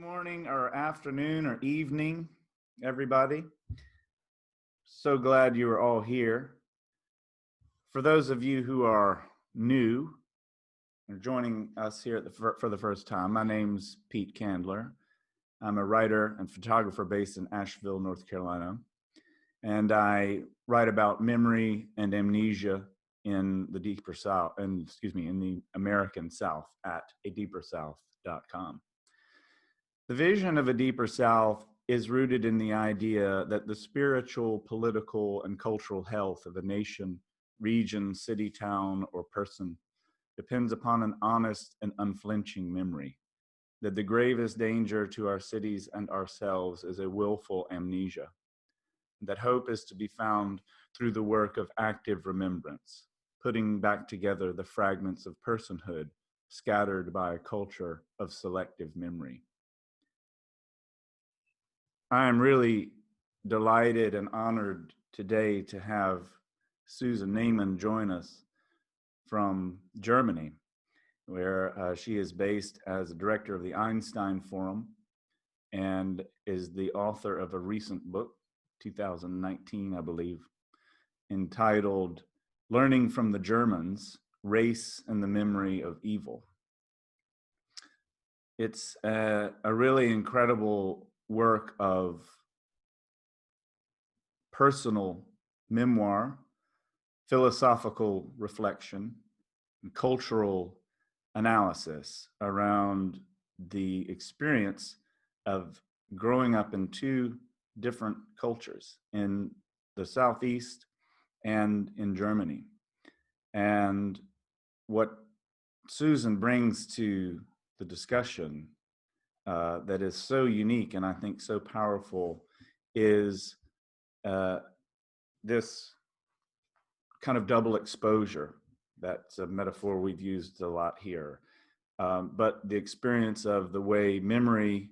Morning or afternoon or evening, everybody. So glad you are all here. For those of you who are new and joining us here for the first time, my name's Pete Candler. I'm a writer and photographer based in Asheville, North Carolina, and I write about memory and amnesia in the deeper South, in the American South at adeepersouth.com. The vision of a deeper South is rooted in the idea that the spiritual, political, and cultural health of a nation, region, city, town, or person depends upon an honest and unflinching memory, that the gravest danger to our cities and ourselves is a willful amnesia, that hope is to be found through the work of active remembrance, putting back together the fragments of personhood scattered by a culture of selective memory. I am really delighted and honored today to have Susan Neiman join us from Germany, where she is based as a director of the Einstein Forum and is the author of a recent book, 2019, I believe, entitled Learning from the Germans, Race and the Memory of Evil. It's a really incredible work of personal memoir, philosophical reflection, and cultural analysis around the experience of growing up in two different cultures, in the Southeast and in Germany. And what Susan brings to the discussion that is so unique and I think so powerful is this kind of double exposure. That's a metaphor we've used a lot here. But the experience of the way memory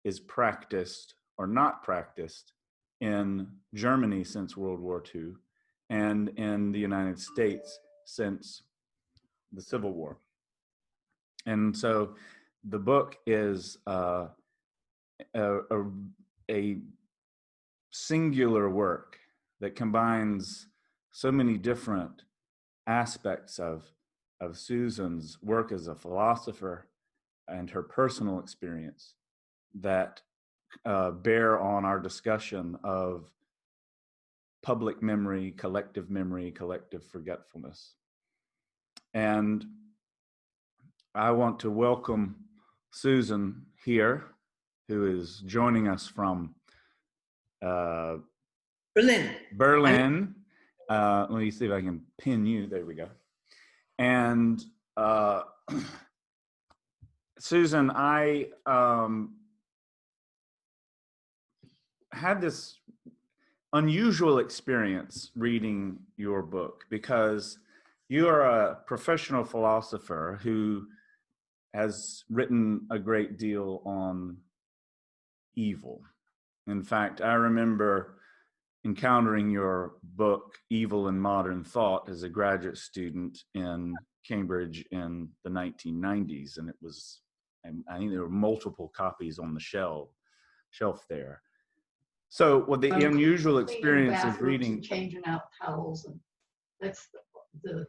is practiced or not practiced in Germany since World War II and in the United States since the Civil War. And so the book is a singular work that combines so many different aspects of Susan's work as a philosopher and her personal experience that bear on our discussion of public memory, collective forgetfulness. And I want to welcome Susan here, who is joining us from Berlin. Let me see if I can pin you. There we go. And Susan, I had this unusual experience reading your book because you are a professional philosopher who has written a great deal on evil. In fact, I remember encountering your book, Evil in Modern Thought, as a graduate student in Cambridge in the 1990s. And it was, I think there were multiple copies on the shelf there. So what the unusual experience is reading. Changing out towels, and that's the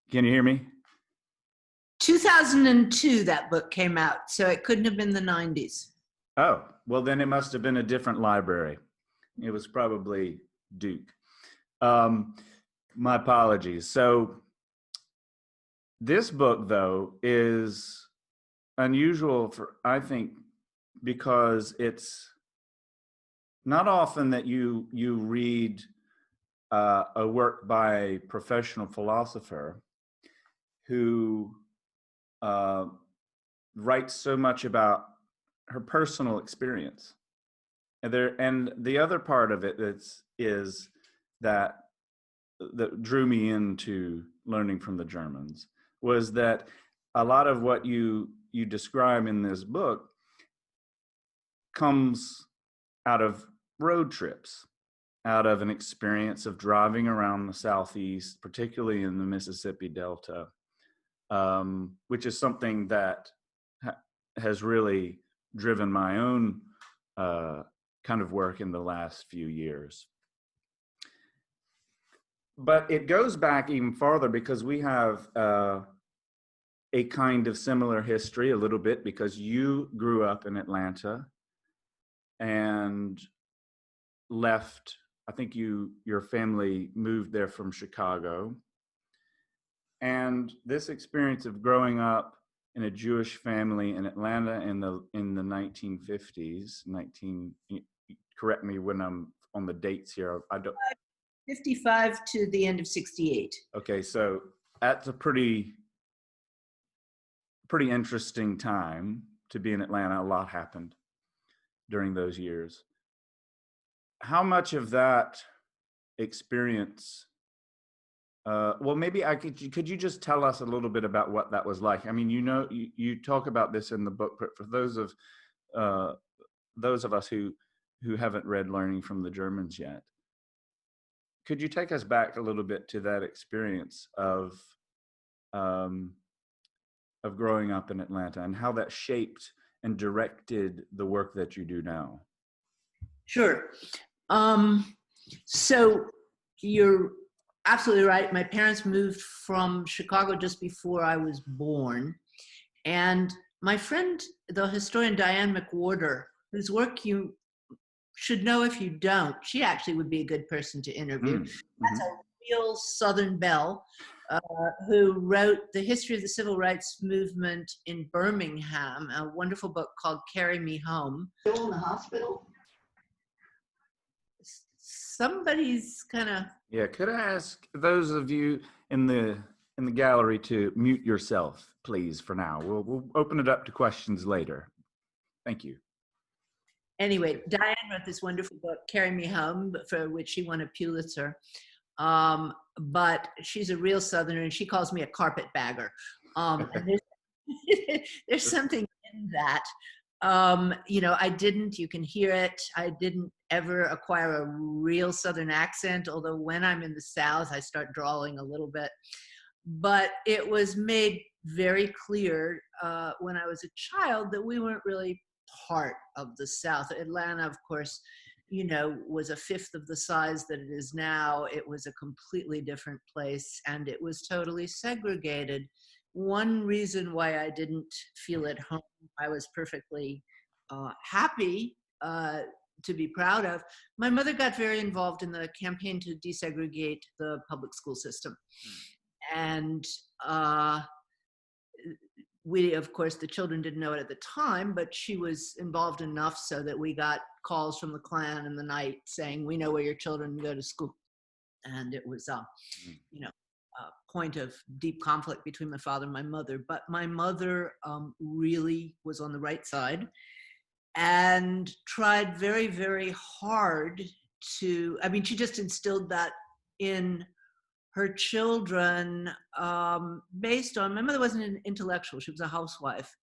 Can you hear me? 2002, that book came out, so it couldn't have been the 90s. Oh, well, then it must have been a different library. It was probably Duke. My apologies. So this book, though, is unusual for, I think, because it's not often that you read a work by a professional philosopher who writes so much about her personal experience. And the other part of it is that drew me into learning from the Germans was that a lot of what you describe in this book comes out of road trips, out of an experience of driving around the Southeast, particularly in the Mississippi Delta, which is something that has really driven my own kind of work in the last few years. But it goes back even farther because we have a kind of similar history a little bit, because you grew up in Atlanta and left. I think your family moved there from Chicago. And this experience of growing up in a Jewish family in Atlanta in the 1950s, correct me when I'm on the dates here. I don't. 55 to the end of 68. Okay, so that's a pretty interesting time to be in Atlanta. A lot happened during those years. How much of that experience, well, maybe could you just tell us a little bit about what that was like? I mean, you talk about this in the book, but for those of us who haven't read Learning from the Germans yet, could you take us back a little bit to that experience of growing up in Atlanta and how that shaped and directed the work that you do now? Sure. So you're absolutely right. My parents moved from Chicago just before I was born. And my friend, the historian Diane McWhorter, whose work you should know if you don't, she actually would be a good person to interview. That's a real Southern belle who wrote The History of the Civil Rights Movement in Birmingham, a wonderful book called Carry Me Home. Still in the hospital? Somebody's kind of... Yeah, could I ask those of you in the gallery to mute yourself, please, for now? We'll open it up to questions later. Thank you. Anyway, Diane wrote this wonderful book, Carry Me Home, for which she won a Pulitzer. But she's a real Southerner, and she calls me a carpetbagger. And there's something in that. You can hear it. I didn't ever acquire a real Southern accent, although when I'm in the South, I start drawling a little bit. But it was made very clear when I was a child that we weren't really part of the South. Atlanta, of course, was a fifth of the size that it is now. It was a completely different place, and it was totally segregated. One reason why I didn't feel at home, I was perfectly happy to be proud of. My mother got very involved in the campaign to desegregate the public school system. And we, of course, the children didn't know it at the time, but she was involved enough so that we got calls from the Klan in the night saying, "We know where your children go to school." And it was, a point of deep conflict between my father and my mother. But my mother really was on the right side and tried very, very hard to, she just instilled that in her children based on, my mother wasn't an intellectual, she was a housewife.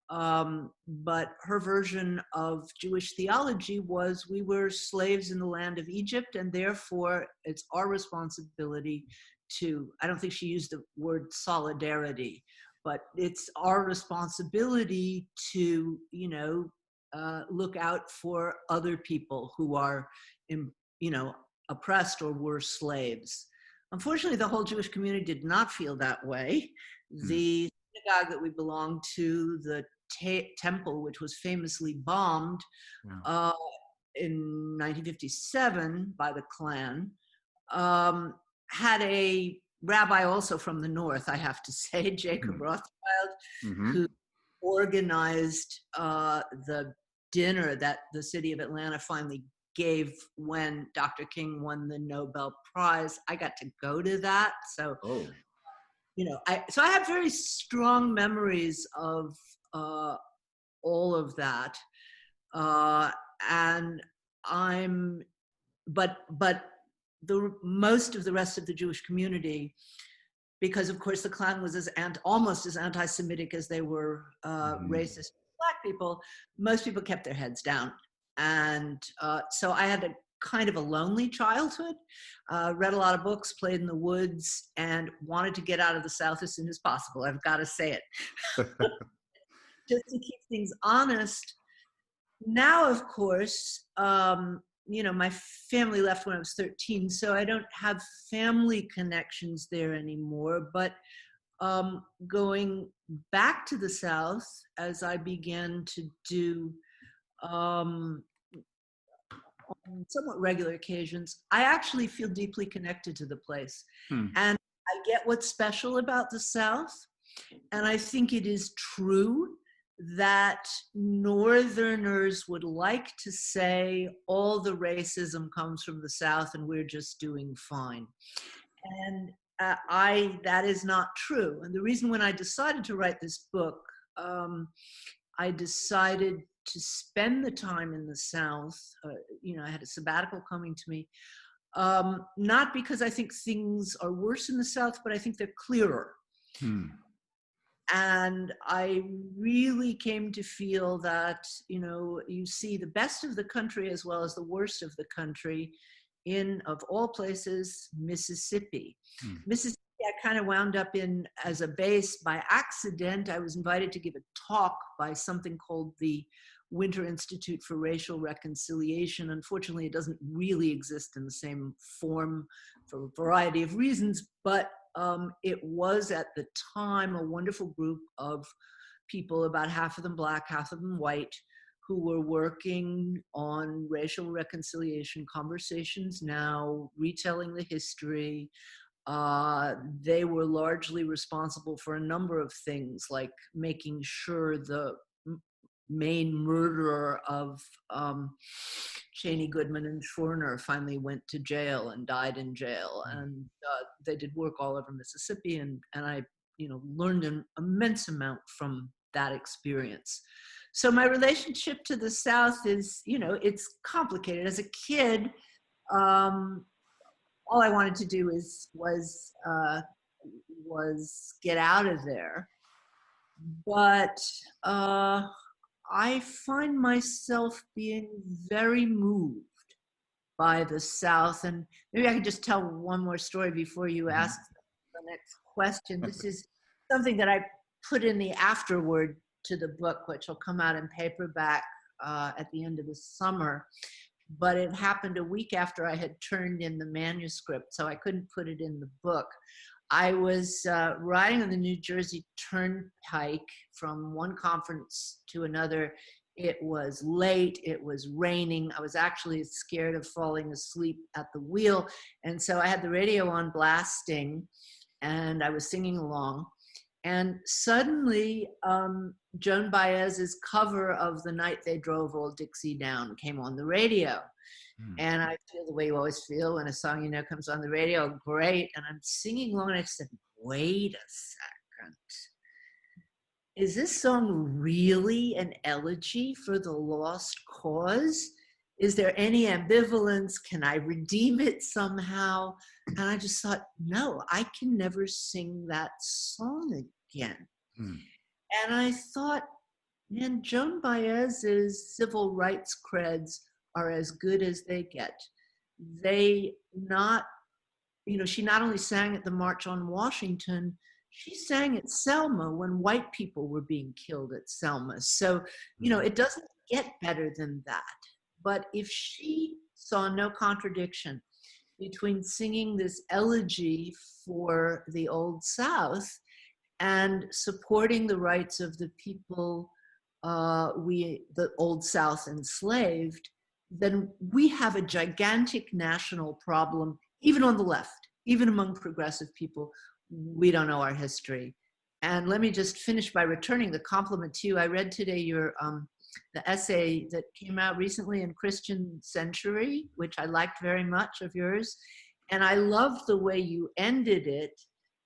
But her version of Jewish theology was we were slaves in the land of Egypt, and therefore it's our responsibility to, I don't think she used the word solidarity, but it's our responsibility to, look out for other people who are, oppressed or were slaves. Unfortunately, the whole Jewish community did not feel that way. The synagogue that we belonged to, the temple, which was famously bombed in 1957 by the Klan, had a rabbi also from the north, I have to say, Jacob Rothschild, who organized the dinner that the city of Atlanta finally gave when Dr. King won the Nobel Prize. I got to go to that. So, I have very strong memories of all of that. But the most of the rest of the Jewish community, because of course the Klan was almost as anti-Semitic as they were racist Black people, most people kept their heads down. And so I had a kind of a lonely childhood, read a lot of books, played in the woods, and wanted to get out of the South as soon as possible. I've got to say it. just to keep things honest. Now, of course, my family left when I was 13, so I don't have family connections there anymore. But going back to the South, as I began to do on somewhat regular occasions, I actually feel deeply connected to the place. And I get what's special about the South. And I think it is true that Northerners would like to say all the racism comes from the South and we're just doing fine. And that is not true. And the reason when I decided to write this book, I decided to spend the time in the South. I had a sabbatical coming to me, not because I think things are worse in the South, but I think they're clearer. And I really came to feel that, you see the best of the country as well as the worst of the country in, of all places, Mississippi. Mississippi, I kind of wound up in as a base by accident. I was invited to give a talk by something called the Winter Institute for Racial Reconciliation. Unfortunately, it doesn't really exist in the same form for a variety of reasons, but it was at the time a wonderful group of people, about half of them Black, half of them white, who were working on racial reconciliation conversations now, retelling the history. They were largely responsible for a number of things, like making sure the main murderer of Cheney, Goodman, and Schwerner finally went to jail and died in jail. And they did work all over Mississippi, and I learned an immense amount from that experience. So my relationship to the South is, it's complicated. As a kid, all I wanted to do was get out of there. But I find myself being very moved by the South. And maybe I could just tell one more story before you ask the next question. This is something that I put in the afterword to the book, which will come out in paperback at the end of the summer. But it happened a week after I had turned in the manuscript, so I couldn't put it in the book. I was riding on the New Jersey Turnpike from one conference to another. It was late, it was raining. I was actually scared of falling asleep at the wheel. And so I had the radio on blasting and I was singing along. And suddenly, Joan Baez's cover of The Night They Drove Old Dixie Down came on the radio. And I feel the way you always feel when a song comes on the radio, great. And I'm singing along and I said, wait a second. Is this song really an elegy for the lost cause? Is there any ambivalence? Can I redeem it somehow? And I just thought, no, I can never sing that song again. And I thought, man, Joan Baez's civil rights creds are as good as they get. She not only sang at the March on Washington, she sang at Selma when white people were being killed at Selma. So, it doesn't get better than that. But if she saw no contradiction between singing this elegy for the Old South and supporting the rights of the people the Old South enslaved, then we have a gigantic national problem, even on the left, even among progressive people. We don't know our history. And let me just finish by returning the compliment to you. I read today your the essay that came out recently in Christian Century, which I liked very much, of yours. And I loved the way you ended it,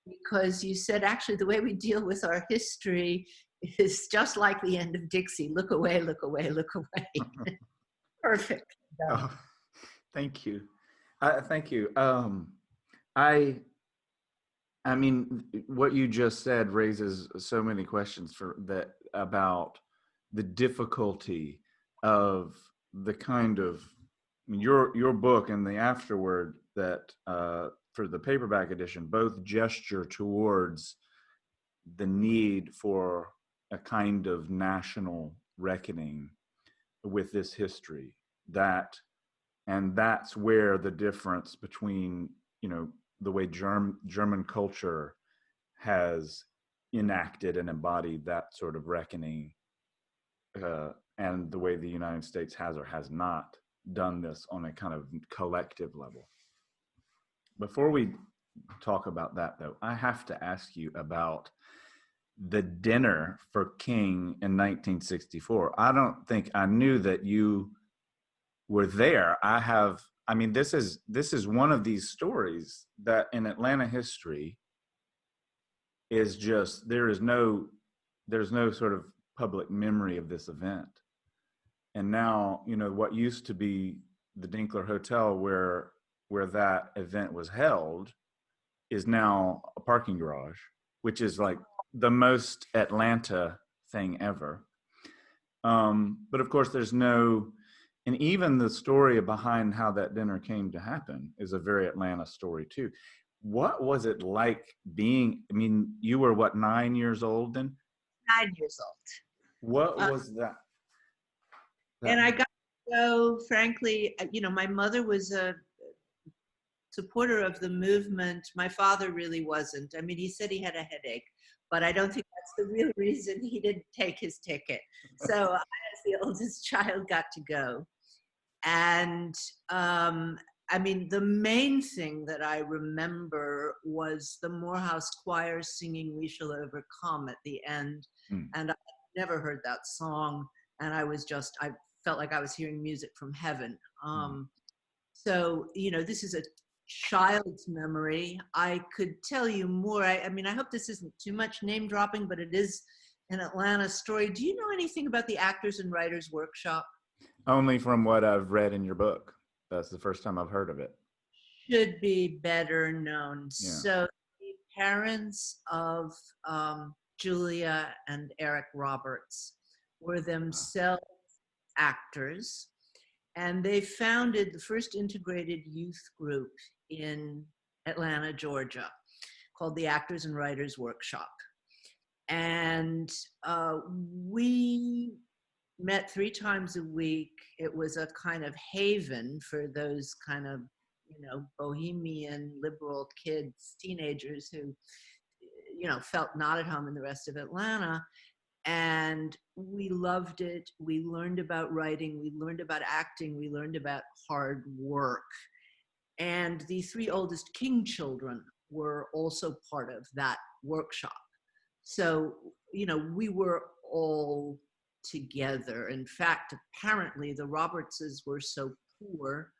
because you said, actually, the way we deal with our history is just like the end of Dixie. Look away, look away, look away. Perfect. Oh, thank you. Thank you. I mean, what you just said raises so many questions about the difficulty of the kind of, your book and the afterword that for the paperback edition both gesture towards the need for a kind of national reckoning with this history. That's where the difference between, the way German culture has enacted and embodied that sort of reckoning, and the way the United States has or has not done this on a kind of collective level. Before we talk about that, though, I have to ask you about the dinner for King in 1964. I don't think I knew that you were there. This is one of these stories that in Atlanta history is just, there's no sort of public memory of this event. And now, what used to be the Dinkler Hotel where that event was held is now a parking garage, which is like the most Atlanta thing ever. But of course and even the story behind how that dinner came to happen is a very Atlanta story too. What was it like you were what, 9 years old then? 9 years old. What was that? And I got to go, frankly, my mother was a supporter of the movement. My father really wasn't. He said he had a headache, but I don't think that's the real reason he didn't take his ticket. So I, as the oldest child, got to go. And the main thing that I remember was the Morehouse Choir singing "We Shall Overcome" at the end. And I never heard that song. And I felt like I was hearing music from heaven. So, this is a child's memory. I could tell you more. I hope this isn't too much name dropping, but it is an Atlanta story. Do you know anything about the Actors and Writers Workshop? Only from what I've read in your book. That's the first time I've heard of it. Should be better known. Yeah. So the parents of Julia and Eric Roberts were themselves actors, and they founded the first integrated youth group in Atlanta, Georgia, called the Actors and Writers Workshop. And we met 3 times a week. It was a kind of haven for those kind of, bohemian liberal kids, teenagers who, felt not at home in the rest of Atlanta. And we loved it. We learned about writing. We learned about acting. We learned about hard work. And the 3 oldest King children were also part of that workshop. So, we were all together. In fact, apparently the Robertses were so poor,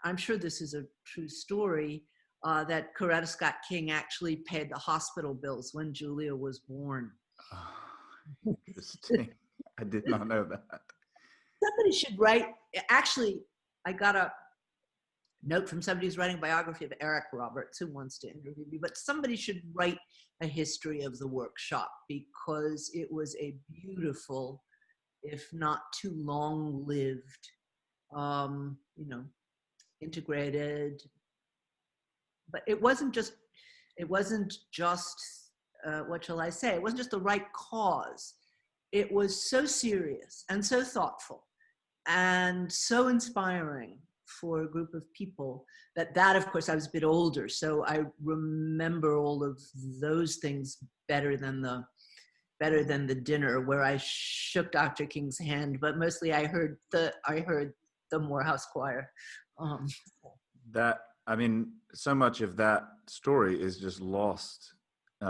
I'm sure this is a true story, that Coretta Scott King actually paid the hospital bills when Julia was born. Oh, interesting. I did not know that. Somebody should write, actually, I got a note from somebody who's writing a biography of Eric Roberts who wants to interview me, but somebody should write a history of the workshop, because it was a beautiful, if not too long-lived, integrated. But it wasn't just what shall I say? It wasn't just the right cause. It was so serious and so thoughtful and so inspiring for a group of people that of course I was a bit older, so I remember all of those things better than the dinner where I shook Dr. King's hand, but mostly I heard the Morehouse Choir. So much of that story is just lost. There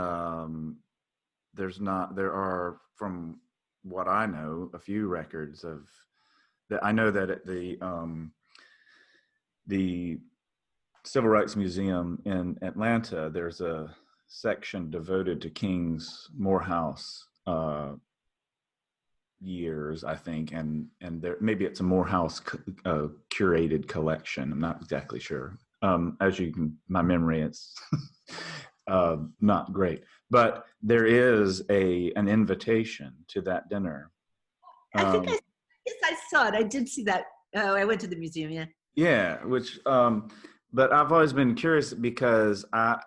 are, from what I know, a few records of that. I know that at the Civil Rights Museum in Atlanta, there's a section devoted to King's Morehouse years, I think, and there maybe it's a Morehouse curated collection. I'm not exactly sure. My memory is not great, but there is an invitation to that dinner. Yes, I saw it. I did see that. Oh, I went to the museum. Yeah. Yeah, which, but I've always been curious because the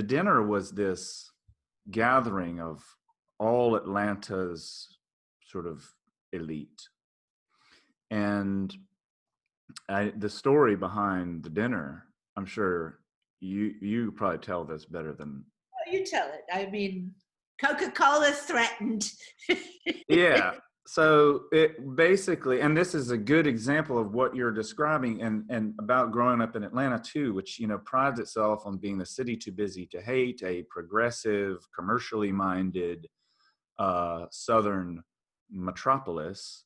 dinner was this gathering of all Atlanta's sort of elite. And the story behind the dinner, I'm sure you probably tell this better than. You tell it. I mean, Coca-Cola threatened. Yeah. So it basically, and this is a good example of what you're describing, and about growing up in Atlanta too, which, you know, prides itself on being the city too busy to hate, a progressive, commercially minded southern metropolis.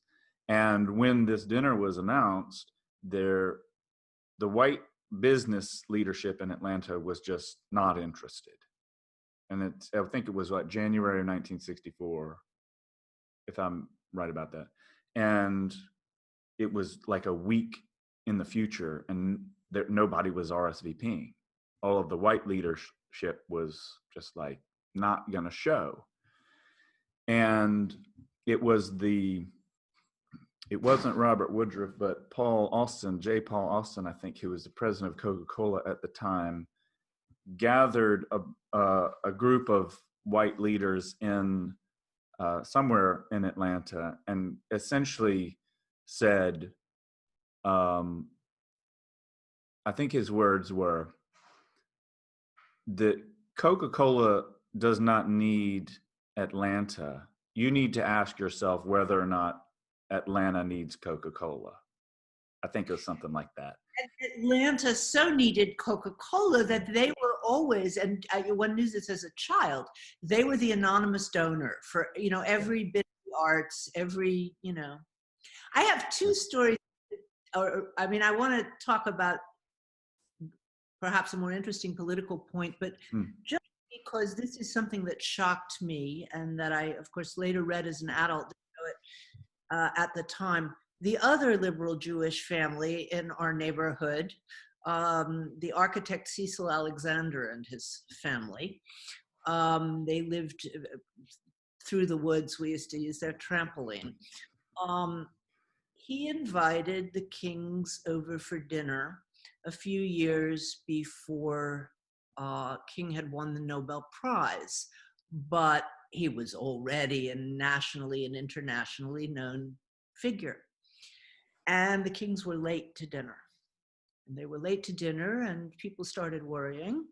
And when this dinner was announced, the white business leadership in Atlanta was just not interested. And I think it was January of 1964, if I'm right about that. And it was like a week in the future, and nobody was RSVPing. All of the white leadership was just like not going to show. And it wasn't Robert Woodruff, but Paul Austin, J. Paul Austin, I think, who was the president of Coca-Cola at the time, gathered a group of white leaders in somewhere in Atlanta, and essentially said, I think his words were that Coca-Cola does not need Atlanta. You need to ask yourself whether or not Atlanta needs Coca-Cola. I think it was something like that. Atlanta so needed Coca-Cola that they were always, and one knew this as a child, they were the anonymous donor for, you know, every bit of the arts, every, you know. I have two stories, I want to talk about perhaps a more interesting political point, but just because this is something that shocked me and that I, of course, later read as an adult, didn't know it at the time. The other liberal Jewish family in our neighborhood, the architect Cecil Alexander and his family, they lived through the woods. We used to use their trampoline. He invited the Kings over for dinner a few years before King had won the Nobel Prize, but he was already a nationally and internationally known figure. And the Kings were late to dinner. And they were late to dinner, and people started worrying.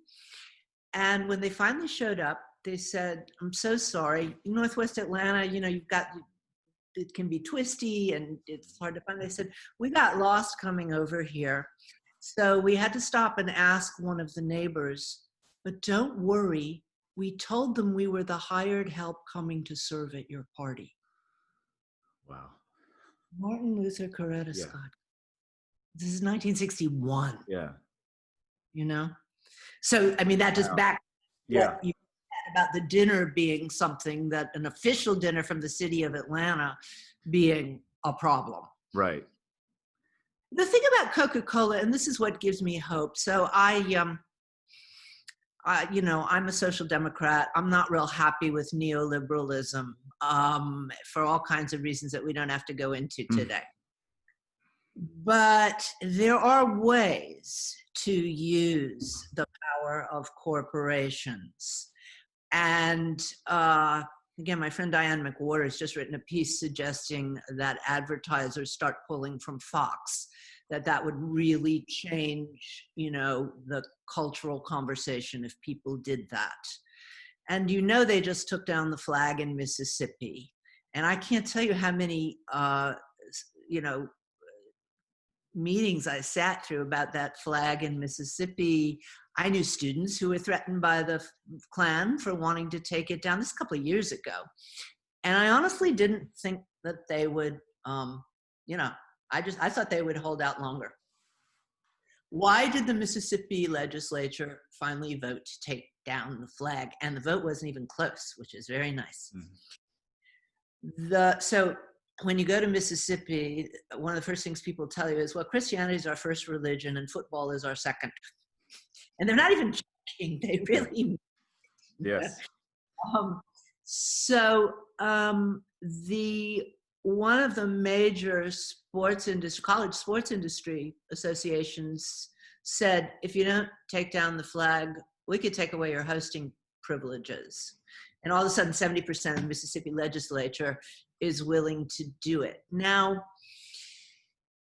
And when they finally showed up, they said, "I'm so sorry, Northwest Atlanta, you know, it can be twisty and it's hard to find." They said, "We got lost coming over here. So we had to stop and ask one of the neighbors, but don't worry, we told them we were the hired help coming to serve at your party." Wow. Martin Luther Coretta Yeah. Scott. This is 1961. Yeah. You know? So, I mean, that just back what you said about the dinner being something that an official dinner from the city of Atlanta being a problem. Right. The thing about Coca-Cola, and this is what gives me hope. So I'm a social democrat. I'm not real happy with neoliberalism for all kinds of reasons that we don't have to go into today. But there are ways to use the power of corporations. And again, my friend Diane McWhorter has just written a piece suggesting that advertisers start pulling from Fox, that would really change, you know, the cultural conversation if people did that. And you know, they just took down the flag in Mississippi. And I can't tell you how many, meetings I sat through about that flag in Mississippi. I knew students who were threatened by the Klan for wanting to take it down. This a couple of years ago. And I honestly didn't think that they would, I thought they would hold out longer. Why did the Mississippi legislature finally vote to take down the flag? And the vote wasn't even close, which is very nice. Mm-hmm. So when you go to Mississippi, one of the first things people tell you is, well, Christianity is our first religion and football is our second. And they're not even joking, they really mean it. Yes. One of the major college sports industry associations said, if you don't take down the flag, we could take away your hosting privileges. And all of a sudden, 70% of the Mississippi legislature is willing to do it. Now,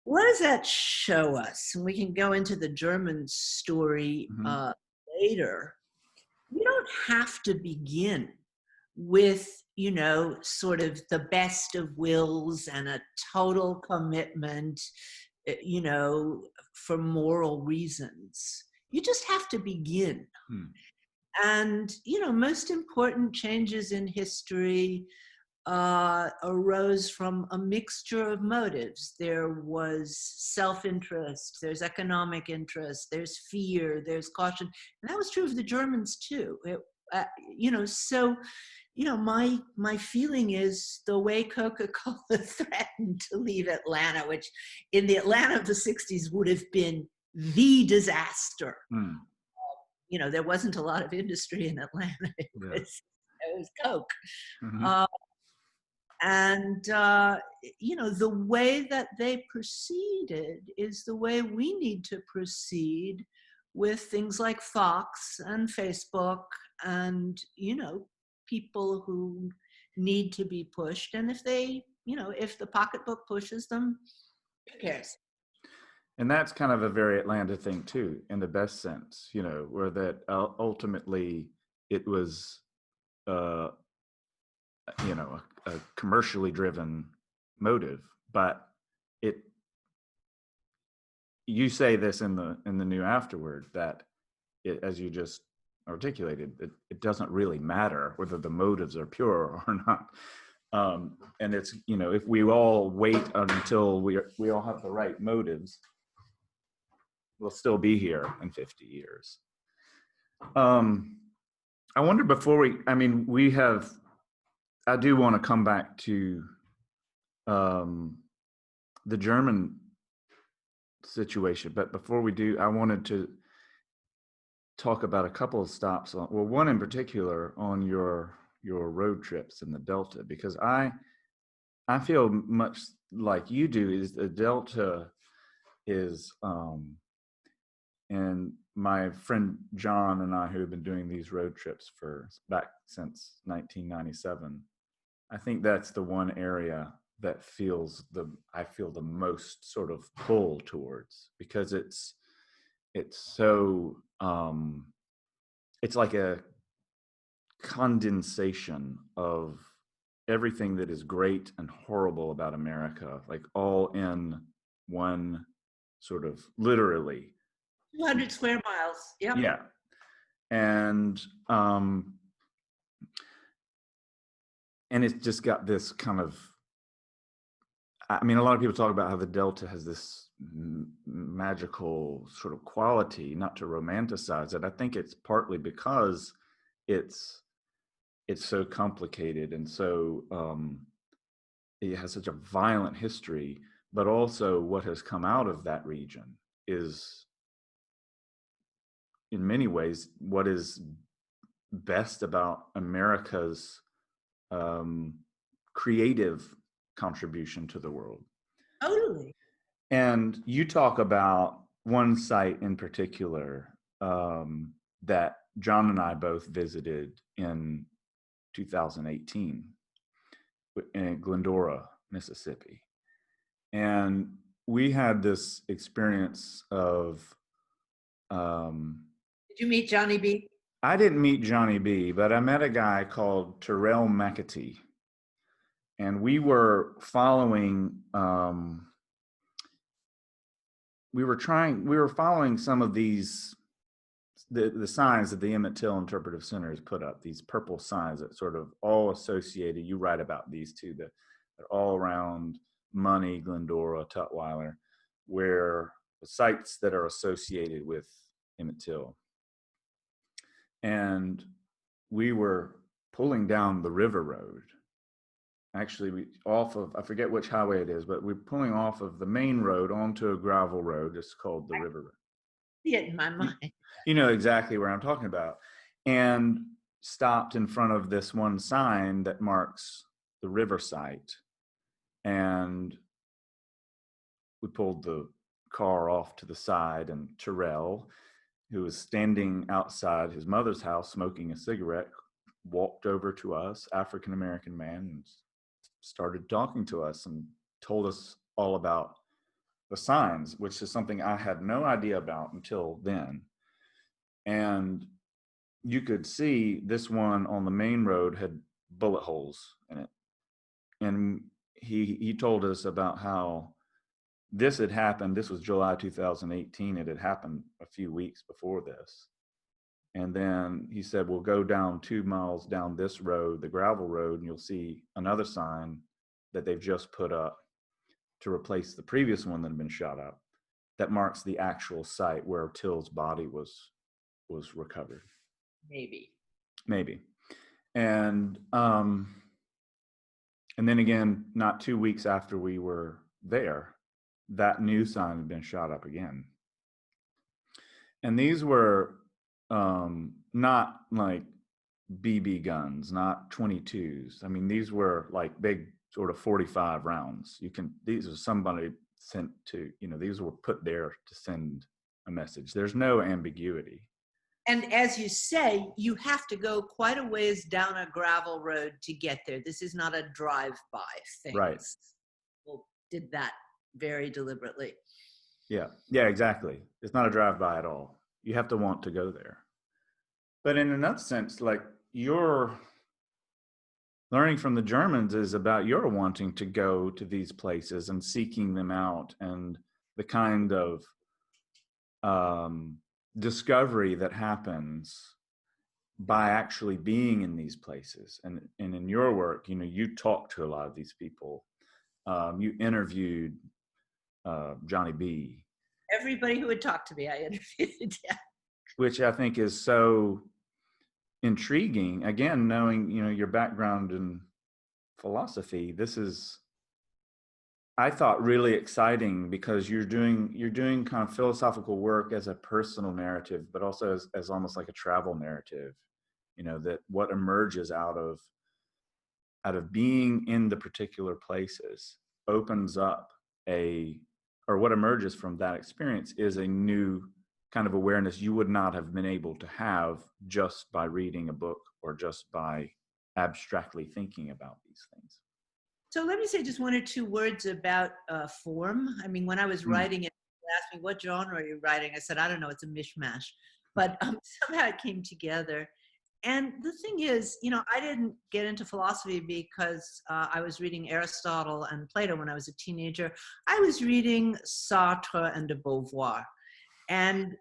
what does that show us? And we can go into the German story later. We don't have to begin with, sort of the best of wills and a total commitment, for moral reasons. You just have to begin. And, most important changes in history arose from a mixture of motives. There was self-interest, there's economic interest, there's fear, there's caution. And that was true of the Germans too. My feeling is the way Coca-Cola threatened to leave Atlanta, which in the Atlanta of the 60s would have been the disaster. There wasn't a lot of industry in Atlanta. It was Coke. The way that they proceeded is the way we need to proceed with things like Fox and Facebook and, people who need to be pushed. And if they, if the pocketbook pushes them, who cares? And that's kind of a very Atlanta thing too, in the best sense, where that ultimately it was, a commercially driven motive, but you say this in the new afterward that it, as you just articulated, it doesn't really matter whether the motives are pure or not. And it's, if we all wait until we all have the right motives, we'll still be here in 50 years. I wonder I do want to come back to the German situation, but before we do, I wanted to talk about a couple of stops one in particular on your road trips in the Delta, because I feel much like you do, is the Delta is and my friend John and I, who have been doing these road trips back since 1997, I think that's the one area that I feel the most sort of pull towards, because it's so it's like a condensation of everything that is great and horrible about America, like all in one sort of literally 200 square miles. Yep. Yeah. And it's just got this kind of, a lot of people talk about how the Delta has this magical sort of quality, not to romanticize it. I think it's partly because it's so complicated and so it has such a violent history, but also what has come out of that region is in many ways what is best about America's creative contribution to the world. Totally. And you talk about one site in particular that John and I both visited in 2018 in Glendora, Mississippi. And we had this experience of Did you meet Johnny B? I didn't meet Johnny B, but I met a guy called Terrell McAtee. And we were following some of these the signs that the Emmett Till Interpretive Center has put up, these purple signs that sort of all associated, you write about these two, that are all around Money, Glendora, Tutwiler, where the sites that are associated with Emmett Till. And we were pulling down the river road. Actually, I forget which highway it is, but we're pulling off of the main road onto a gravel road. It's called the river road. See it in my mind. You know exactly where I'm talking about. And stopped in front of this one sign that marks the river site. And we pulled the car off to the side, and Terrell who was standing outside his mother's house smoking a cigarette, walked over to us, African-American man, and started talking to us and told us all about the signs, which is something I had no idea about until then. And you could see this one on the main road had bullet holes in it. And he told us about how this had happened. This was July 2018. It had happened a few weeks before this. And then he said, we'll go down 2 miles down this road, the gravel road, and you'll see another sign that they've just put up to replace the previous one that had been shot up, that marks the actual site where Till's body was recovered. Maybe. And then again, not 2 weeks after we were there, that new sign had been shot up again. And these were not like BB guns, not 22s. I mean, these were like big sort of 45 rounds. These are somebody sent to, these were put there to send a message. There's no ambiguity. And as you say, you have to go quite a ways down a gravel road to get there. This is not a drive-by thing. Right. People did that very deliberately. Yeah, exactly. It's not a drive-by at all. You have to want to go there. But in another sense, like, your learning from the Germans is about your wanting to go to these places and seeking them out, and the kind of discovery that happens by actually being in these places. And in your work, you talked to a lot of these people. You interviewed Johnny B. Everybody who would talk to me, I interviewed. Yeah. Which I think is so intriguing. Again, knowing your background in philosophy, this is, I thought, really exciting, because you're doing kind of philosophical work as a personal narrative, but also as almost like a travel narrative. That what emerges out of being in the particular places opens up or what emerges from that experience is a new kind of awareness you would not have been able to have just by reading a book or just by abstractly thinking about these things. So let me say just 1 or 2 words about form. I mean, when I was writing it, people asked me, what genre are you writing? I said, I don't know, it's a mishmash. But somehow it came together. And the thing is, I didn't get into philosophy because I was reading Aristotle and Plato when I was a teenager. I was reading Sartre and de Beauvoir. And,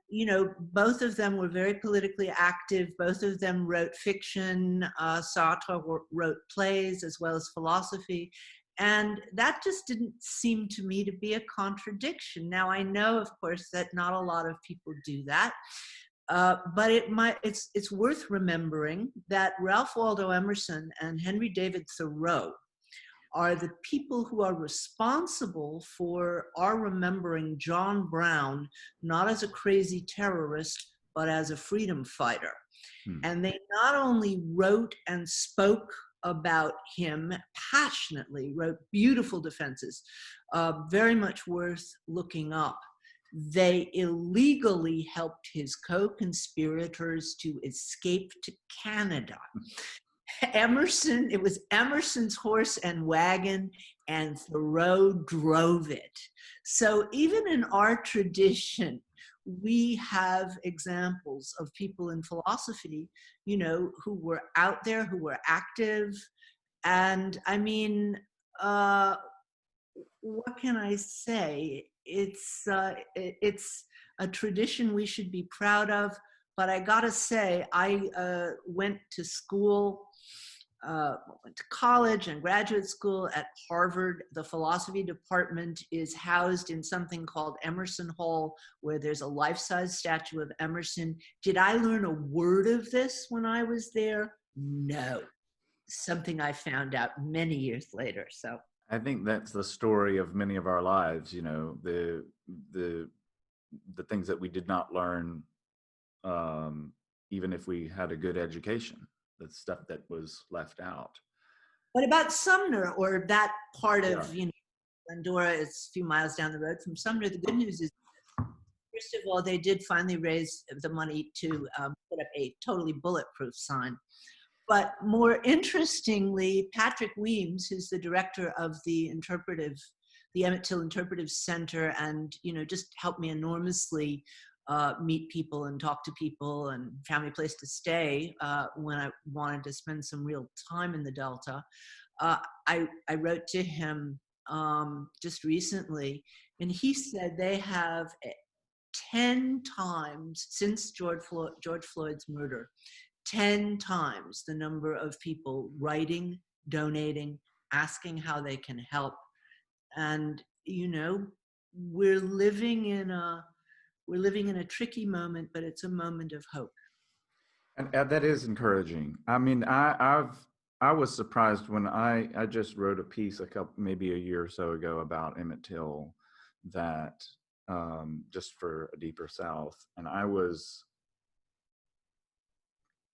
both of them were very politically active. Both of them wrote fiction. Sartre wrote plays as well as philosophy. And that just didn't seem to me to be a contradiction. Now, I know, of course, that not a lot of people do that. But it's worth remembering that Ralph Waldo Emerson and Henry David Thoreau are the people who are responsible for our remembering John Brown not as a crazy terrorist, but as a freedom fighter. And they not only wrote and spoke about him passionately, wrote beautiful defenses, very much worth looking up. They illegally helped his co-conspirators to escape to Canada. It was Emerson's horse and wagon, and Thoreau drove it. So even in our tradition, we have examples of people in philosophy, who were out there, who were active. And I mean, what can I say? It's a tradition we should be proud of. But I gotta say, I went to school, went to college and graduate school at Harvard. The philosophy department is housed in something called Emerson Hall, where there's a life-size statue of Emerson. Did I learn a word of this when I was there? No. Something I found out many years later. So I think that's the story of many of our lives. The things that we did not learn, even if we had a good education, the stuff that was left out. What about Sumner, or that part of, Glendora is a few miles down the road from Sumner? The good news is first of all, they did finally raise the money to put up a totally bulletproof sign. But more interestingly, Patrick Weems, who's the director of the Emmett Till Interpretive Center, and just helped me enormously meet people and talk to people and found me a place to stay when I wanted to spend some real time in the Delta. I wrote to him just recently, and he said they have 10 times since George Floyd's murder, 10 times the number of people writing, donating, asking how they can help. And we're living in a tricky moment, but it's a moment of hope. And that is encouraging. I mean, I was surprised when I just wrote a piece maybe a year or so ago about Emmett Till, that just for A Deeper South, and I was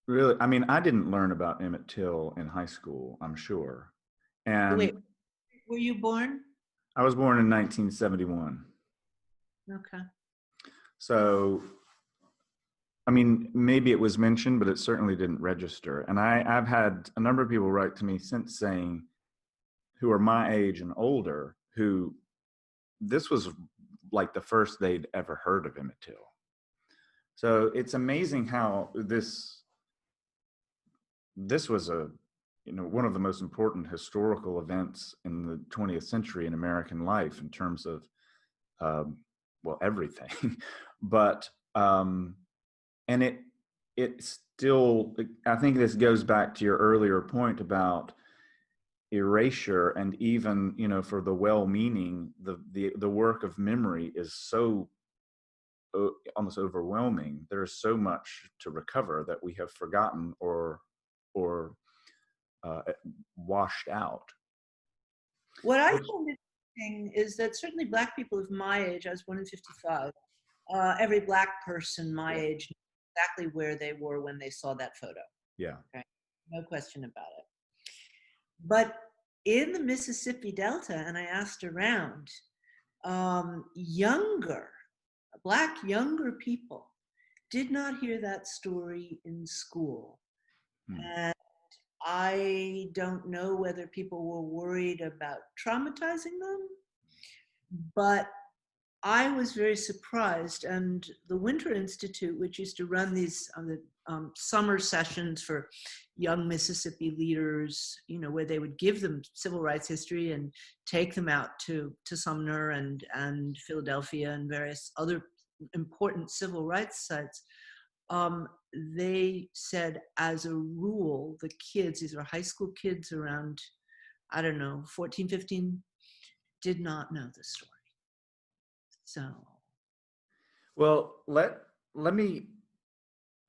really, I mean, I didn't learn about Emmett Till in high school, I'm sure. And Wait, were you born? I was born in 1971. Okay. So, I mean, maybe it was mentioned, but it certainly didn't register. And I've had a number of people write to me since saying, who are my age and older, who this was like the first they'd ever heard of Emmett Till. So it's amazing how this was one of the most important historical events in the 20th century in American life in terms of, everything. But, and it still, I think this goes back to your earlier point about erasure, and even, for the well-meaning, the work of memory is so almost overwhelming. There's so much to recover that we have forgotten or washed out. What I found interesting is that certainly Black people of my age, I was born in 55, every Black person my age knew exactly where they were when they saw that photo. Yeah. Okay? No question about it. But in the Mississippi Delta, and I asked around, Black younger people did not hear that story in school. And I don't know whether people were worried about traumatizing them, but I was very surprised. And the Winter Institute, which used to run these summer sessions for young Mississippi leaders, where they would give them civil rights history and take them out to Sumner and Philadelphia and various other important civil rights sites. They said, as a rule, the kids, these are high school kids around, 14, 15, did not know the story. So. Well, let me,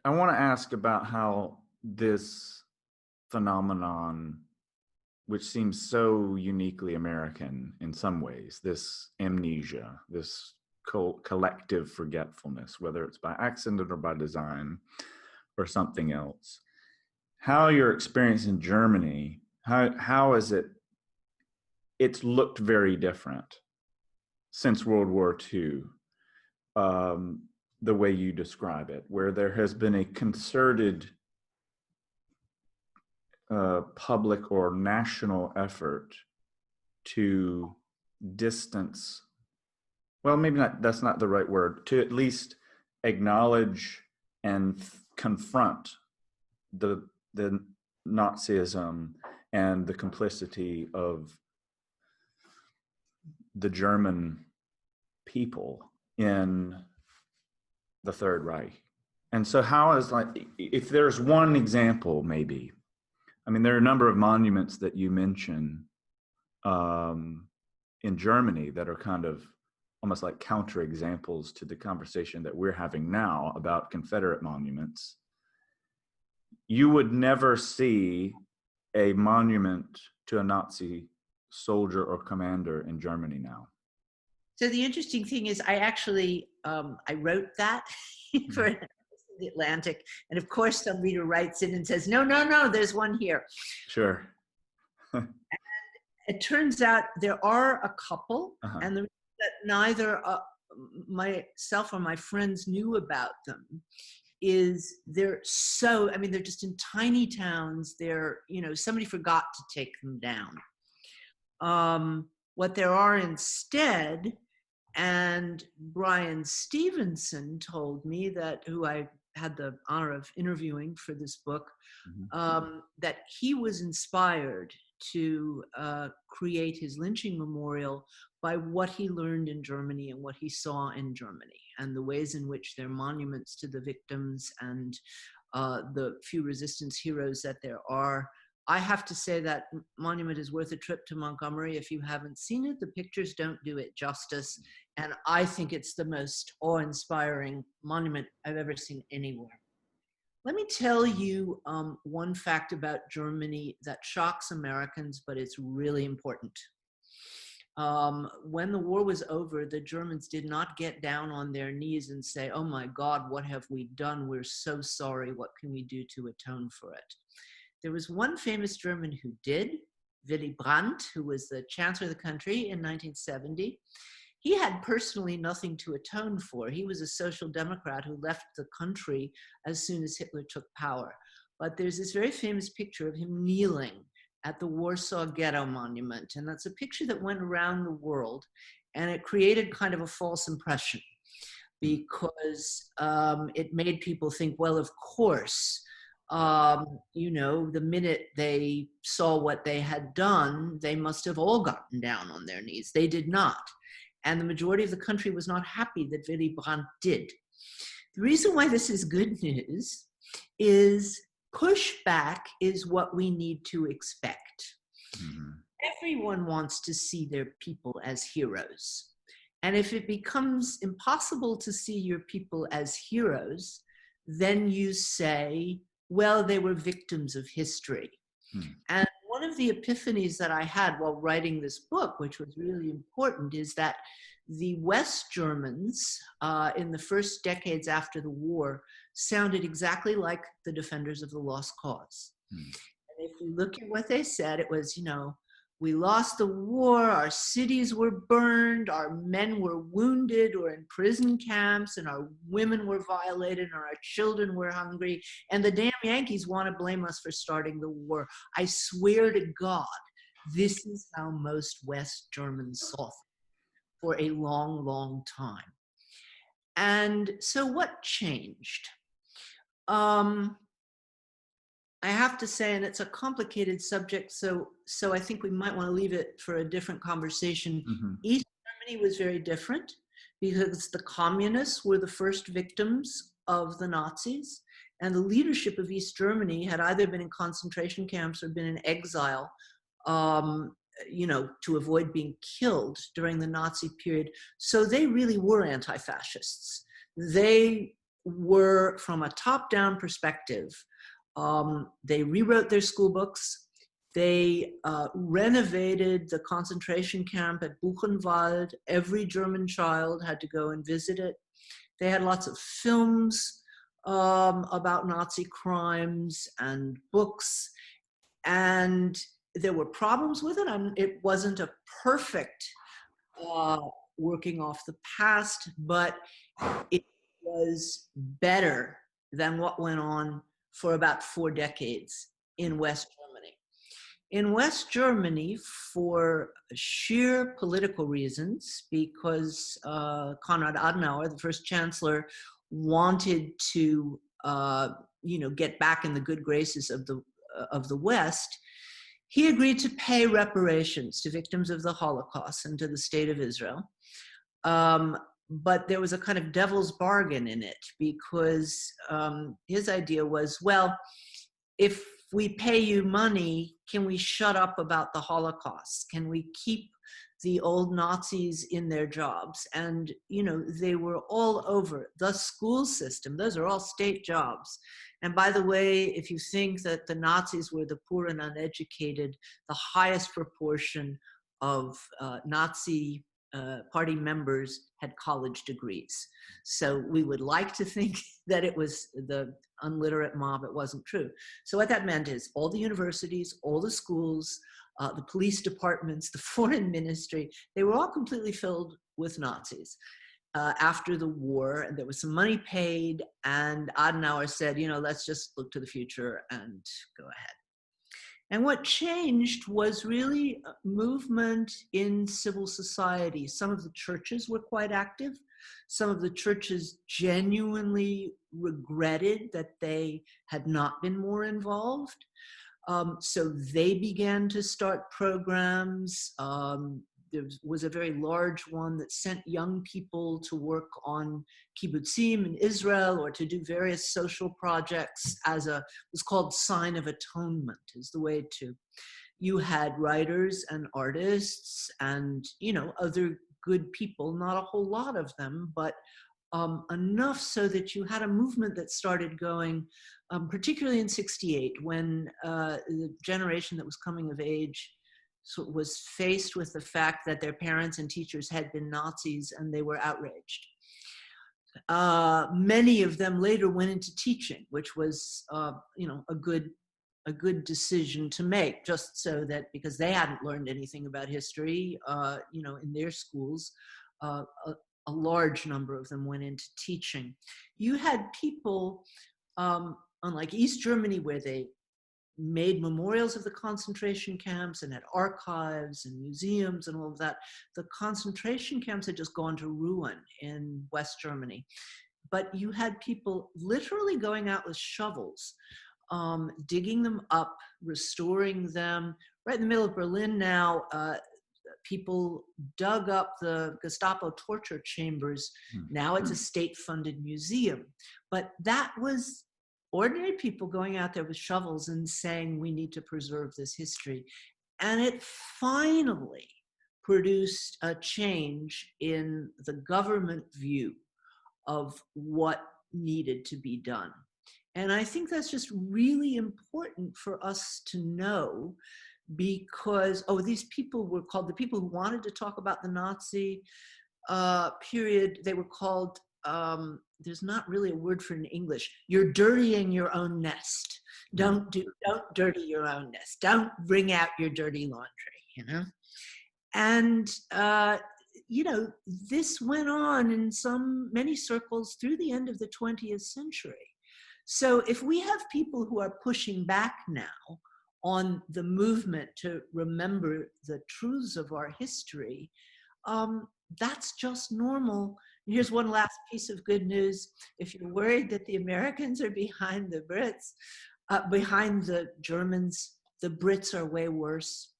I want to ask about how this phenomenon, which seems so uniquely American in some ways, this amnesia, this collective forgetfulness, whether it's by accident or by design or something else, how your experience in Germany, how is it's looked very different since World War II, the way you describe it, where there has been a concerted public or national effort to distance, well, maybe not, that's not the right word, to at least acknowledge and confront the Nazism and the complicity of the German people in the Third Reich. And so how is, if there's one example, maybe, I mean, there are a number of monuments that you mention in Germany that are kind of almost like counterexamples to the conversation that we're having now about Confederate monuments. You would never see a monument to a Nazi soldier or commander in Germany now. So the interesting thing is, I actually, I wrote that for the Atlantic. And of course, some reader writes in and says, no, there's one here. Sure. And it turns out there are a couple, and that neither myself or my friends knew about them is they're so, I mean, they're just in tiny towns. They're, somebody forgot to take them down. What there are instead, and Brian Stevenson told me that, who I had the honor of interviewing for this book, that he was inspired to create his lynching memorial by what he learned in Germany and what he saw in Germany, and the ways in which there are monuments to the victims and the few resistance heroes that there are. I have to say that monument is worth a trip to Montgomery. If you haven't seen it, the pictures don't do it justice. And I think it's the most awe-inspiring monument I've ever seen anywhere. Let me tell you one fact about Germany that shocks Americans, but it's really important. When the war was over, the Germans did not get down on their knees and say, "Oh my God, what have we done? We're so sorry. What can we do to atone for it?" There was one famous German who did, Willy Brandt, who was the chancellor of the country in 1970. He had personally nothing to atone for. He was a social democrat who left the country as soon as Hitler took power. But there's this very famous picture of him kneeling at the Warsaw Ghetto Monument. And that's a picture that went around the world, and it created kind of a false impression because it made people think, well, of course, the minute they saw what they had done, they must have all gotten down on their knees. They did not. And the majority of the country was not happy that Willy Brandt did. The reason why this is good news is pushback is what we need to expect. Everyone wants to see their people as heroes. And if it becomes impossible to see your people as heroes, then you say, well, they were victims of history. And one of the epiphanies that I had while writing this book, which was really important, is that the West Germans in the first decades after the war sounded exactly like the defenders of the lost cause. And if you look at what they said, it was, we lost the war, our cities were burned, our men were wounded or in prison camps, and our women were violated, and our children were hungry, and the damn Yankees want to blame us for starting the war. I swear to God, this is how most West Germans saw things for a long, long time. And so what changed? I have to say, and it's a complicated subject, so I think we might want to leave it for a different conversation. East Germany was very different because the communists were the first victims of the Nazis, and the leadership of East Germany had either been in concentration camps or been in exile, to avoid being killed during the Nazi period. So they really were anti-fascists. They were, from a top-down perspective, they rewrote their school books. They renovated the concentration camp at Buchenwald. Every German child had to go and visit it. They had lots of films about Nazi crimes and books. And there were problems with it. It wasn't a perfect working off the past, but it was better than what went on for about 4 decades in West Germany. In West Germany, for sheer political reasons, because Konrad Adenauer, the first chancellor, wanted to get back in the good graces of the West, he agreed to pay reparations to victims of the Holocaust and to the state of Israel. But there was a kind of devil's bargain in it, because his idea was, well, if we pay you money, can we shut up about the Holocaust? Can we keep the old Nazis in their jobs? And, they were all over the school system. Those are all state jobs. And by the way, if you think that the Nazis were the poor and uneducated, the highest proportion of Nazi party members had college degrees. So we would like to think that it was the unliterate mob. It wasn't true. So what that meant is all the universities, all the schools, the police departments, the foreign ministry, they were all completely filled with Nazis. after the war, and there was some money paid, and Adenauer said, let's just look to the future and go ahead. And what changed was really a movement in civil society. Some of the churches were quite active. Some of the churches genuinely regretted that they had not been more involved. So they began to start programs. There was a very large one that sent young people to work on kibbutzim in Israel or to do various social projects was called Sign of Atonement is the way to. You had writers and artists and, other good people, not a whole lot of them, but enough so that you had a movement that started going, particularly in '68, when the generation that was coming of age was faced with the fact that their parents and teachers had been Nazis and they were outraged. Many of them later went into teaching, which was, a good decision to make, just so that because they hadn't learned anything about history, in their schools, a large number of them went into teaching. You had people, unlike East Germany, where they made memorials of the concentration camps and had archives and museums and all of that. The concentration camps had just gone to ruin in West Germany. But you had people literally going out with shovels, digging them up, restoring them. Right in the middle of Berlin now, people dug up the Gestapo torture chambers. Now it's a state-funded museum. But that was ordinary people going out there with shovels and saying, we need to preserve this history. And it finally produced a change in the government view of what needed to be done. And I think that's just really important for us to know, because, these people were called, the people who wanted to talk about the Nazi period, they were called, there's not really a word for it in English. You're dirtying your own nest. Don't dirty your own nest. Don't bring out your dirty laundry, And, this went on in many circles through the end of the 20th century. So if we have people who are pushing back now on the movement to remember the truths of our history, that's just normal. Here's one last piece of good news. If you're worried that the Americans are behind the Brits, behind the Germans, the Brits are way worse.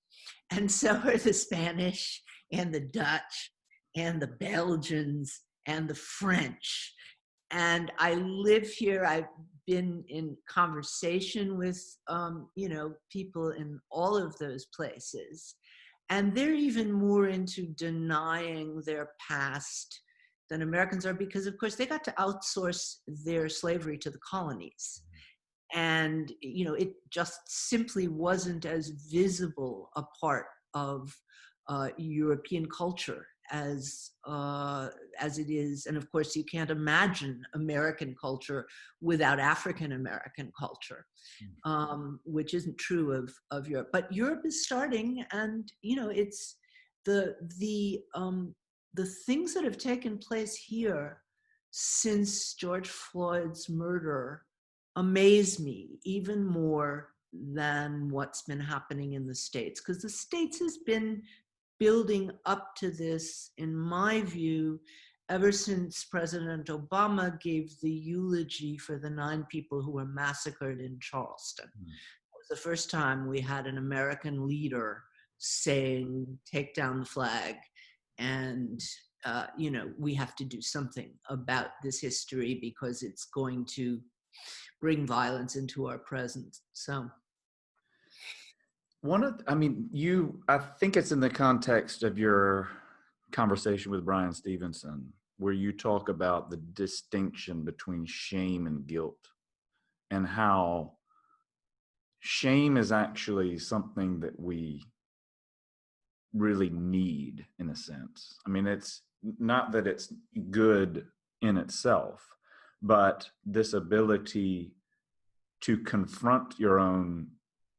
And so are the Spanish and the Dutch and the Belgians and the French. And I live here. I've been in conversation with, people in all of those places. And they're even more into denying their past than Americans are, because of course they got to outsource their slavery to the colonies. And, it just simply wasn't as visible a part of European culture as it is. And of course, you can't imagine American culture without African American culture, which isn't true of Europe. But Europe is starting, and it's the things that have taken place here since George Floyd's murder amaze me even more than what's been happening in the States, because the States has been building up to this, in my view, ever since President Obama gave the eulogy for the 9 people who were massacred in Charleston. It was the first time we had an American leader saying, take down the flag, and we have to do something about this history because it's going to bring violence into our present. So I think it's in the context of your conversation with Brian Stevenson, where you talk about the distinction between shame and guilt, and how shame is actually something that we really need, in a sense. I mean, it's not that it's good in itself, but this ability to confront your own.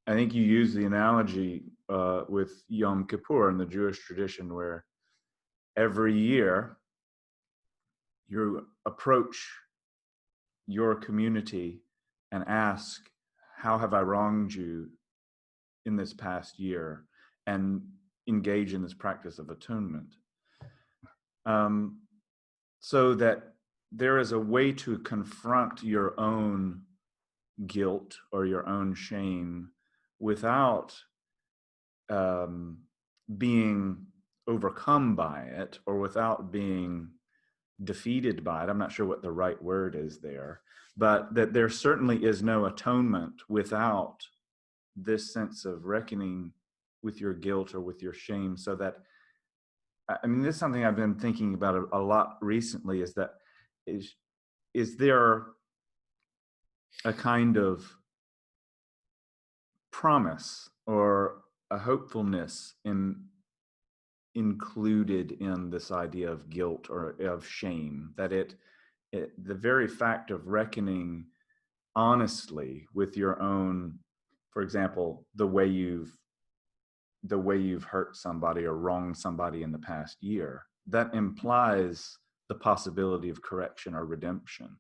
I think you use the analogy with Yom Kippur in the Jewish tradition, where every year you approach your community and ask, how have I wronged you in this past year, and engage in this practice of atonement. So that there is a way to confront your own guilt or your own shame without being overcome by it, or without being defeated by it. I'm not sure what the right word is there, but that there certainly is no atonement without this sense of reckoning with your guilt or with your shame. So that, I mean, this is something I've been thinking about a lot recently, is that is there a kind of promise or a hopefulness included in this idea of guilt or of shame, that the very fact of reckoning honestly with your own, for example, the way you've hurt somebody or wronged somebody in the past year, that implies the possibility of correction or redemption.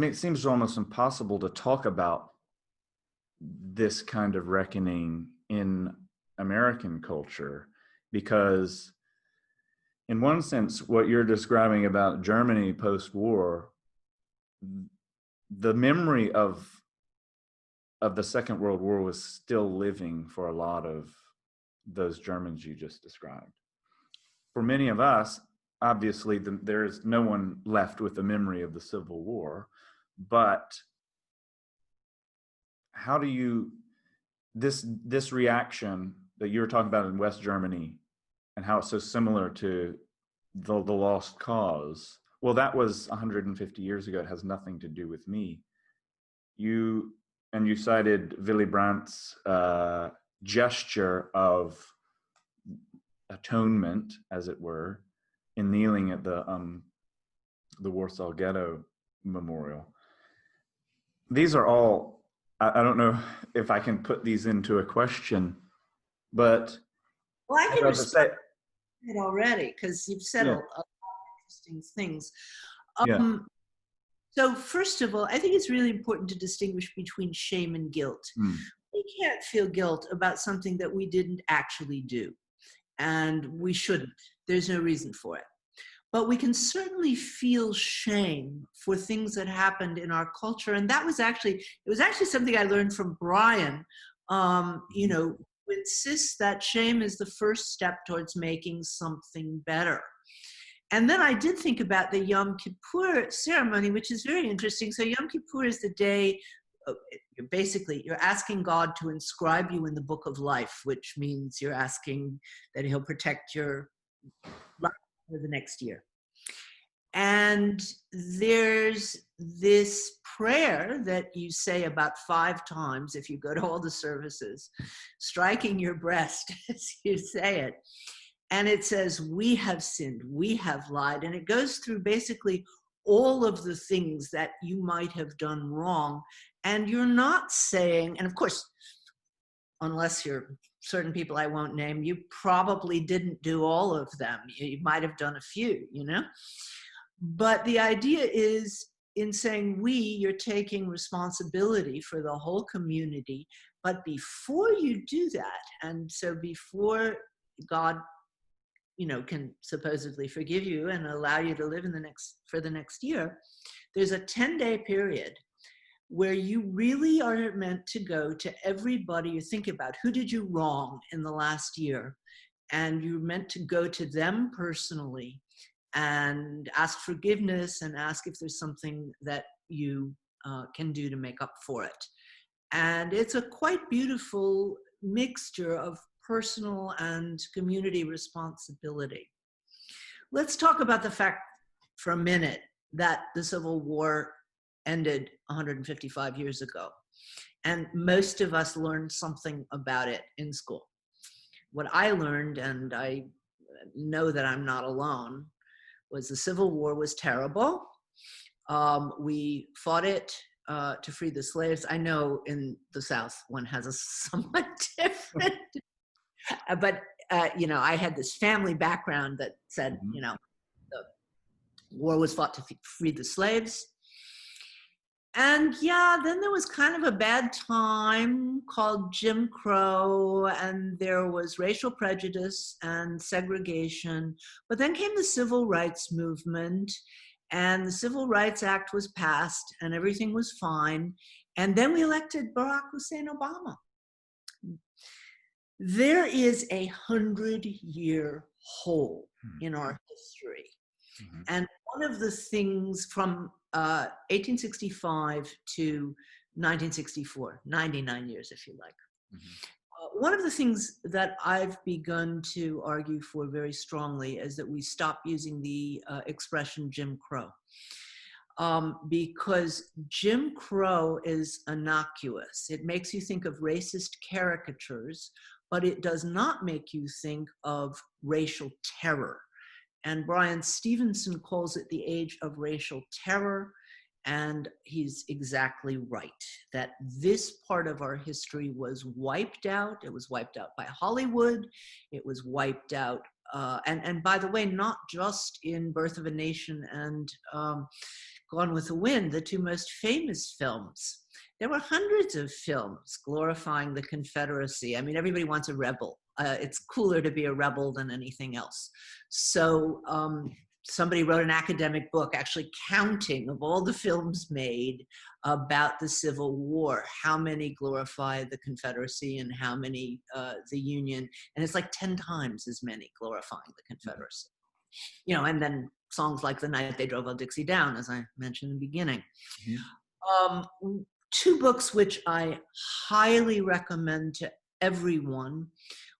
It seems almost impossible to talk about this kind of reckoning in American culture, because in one sense, what you're describing about Germany post-war, the memory of the Second World War was still living for a lot of those Germans you just described. For many of us, obviously, there is no one left with the memory of the Civil War, but how do you, this reaction that you were talking about in West Germany and how it's so similar to the lost cause, well, that was 150 years ago. It has nothing to do with me. You cited Willy Brandt's gesture of atonement, as it were, in kneeling at the Warsaw Ghetto Memorial. These are all, I don't know if I can put these into a question, but well, I can respond to it already, because you've said a lot of interesting things. So first of all, I think it's really important to distinguish between shame and guilt. We can't feel guilt about something that we didn't actually do, and we shouldn't. There's no reason for it. But we can certainly feel shame for things that happened in our culture. And it was actually something I learned from Brian, who insists that shame is the first step towards making something better. And then I did think about the Yom Kippur ceremony, which is very interesting. So Yom Kippur is the day, you're asking God to inscribe you in the book of life, which means you're asking that he'll protect your life for the next year. And there's this prayer that you say about 5 times if you go to all the services, striking your breast as you say it. And it says, we have sinned, we have lied. And it goes through basically all of the things that you might have done wrong. And you're not saying, and of course, unless you're certain people I won't name, you probably didn't do all of them. You might have done a few, But the idea is, in saying you're taking responsibility for the whole community. But before you do that, and so before God can supposedly forgive you and allow you to live for the next year, there's a 10-day period where you really are meant to go to everybody you think about. Who did you wrong in the last year? And you're meant to go to them personally and ask forgiveness and ask if there's something that you can do to make up for it. And it's a quite beautiful mixture of personal and community responsibility. Let's talk about the fact for a minute that the Civil War ended 155 years ago. And most of us learned something about it in school. What I learned, and I know that I'm not alone, was the Civil War was terrible. We fought it to free the slaves. I know in the South one has a somewhat different But you know, I had this family background that said, Mhm. you know, the war was fought to free the slaves. And yeah, then there was kind of a bad time called Jim Crow, and there was racial prejudice and segregation. But then came the civil rights movement, and the Civil Rights Act was passed, and everything was fine. And then we elected Barack Hussein Obama. There is 100-year hole in our history. Mhm. And one of the things from 1865 to 1964, 99 years, if you like. One of the things that I've begun to argue for very strongly is that we stop using the expression Jim Crow. Because Jim Crow is innocuous. It makes you think of racist caricatures, but it does not make you think of racial terror. And Brian Stevenson calls it the age of racial terror. And he's exactly right, that this part of our history was wiped out. It was wiped out by Hollywood. It was wiped out. And by the way, not just in Birth of a Nation and Gone with the Wind, the two most famous films. There were hundreds of films glorifying the Confederacy. I mean, everybody wants a rebel. It's cooler to be a rebel than anything else. So somebody wrote an academic book actually counting of all the films made about the Civil War, how many glorify the Confederacy and how many the Union. And it's like 10 times as many glorifying the Confederacy. You know, and then songs like The Night They Drove Old Dixie Down, as I mentioned in the beginning. Two books which I highly recommend to everyone.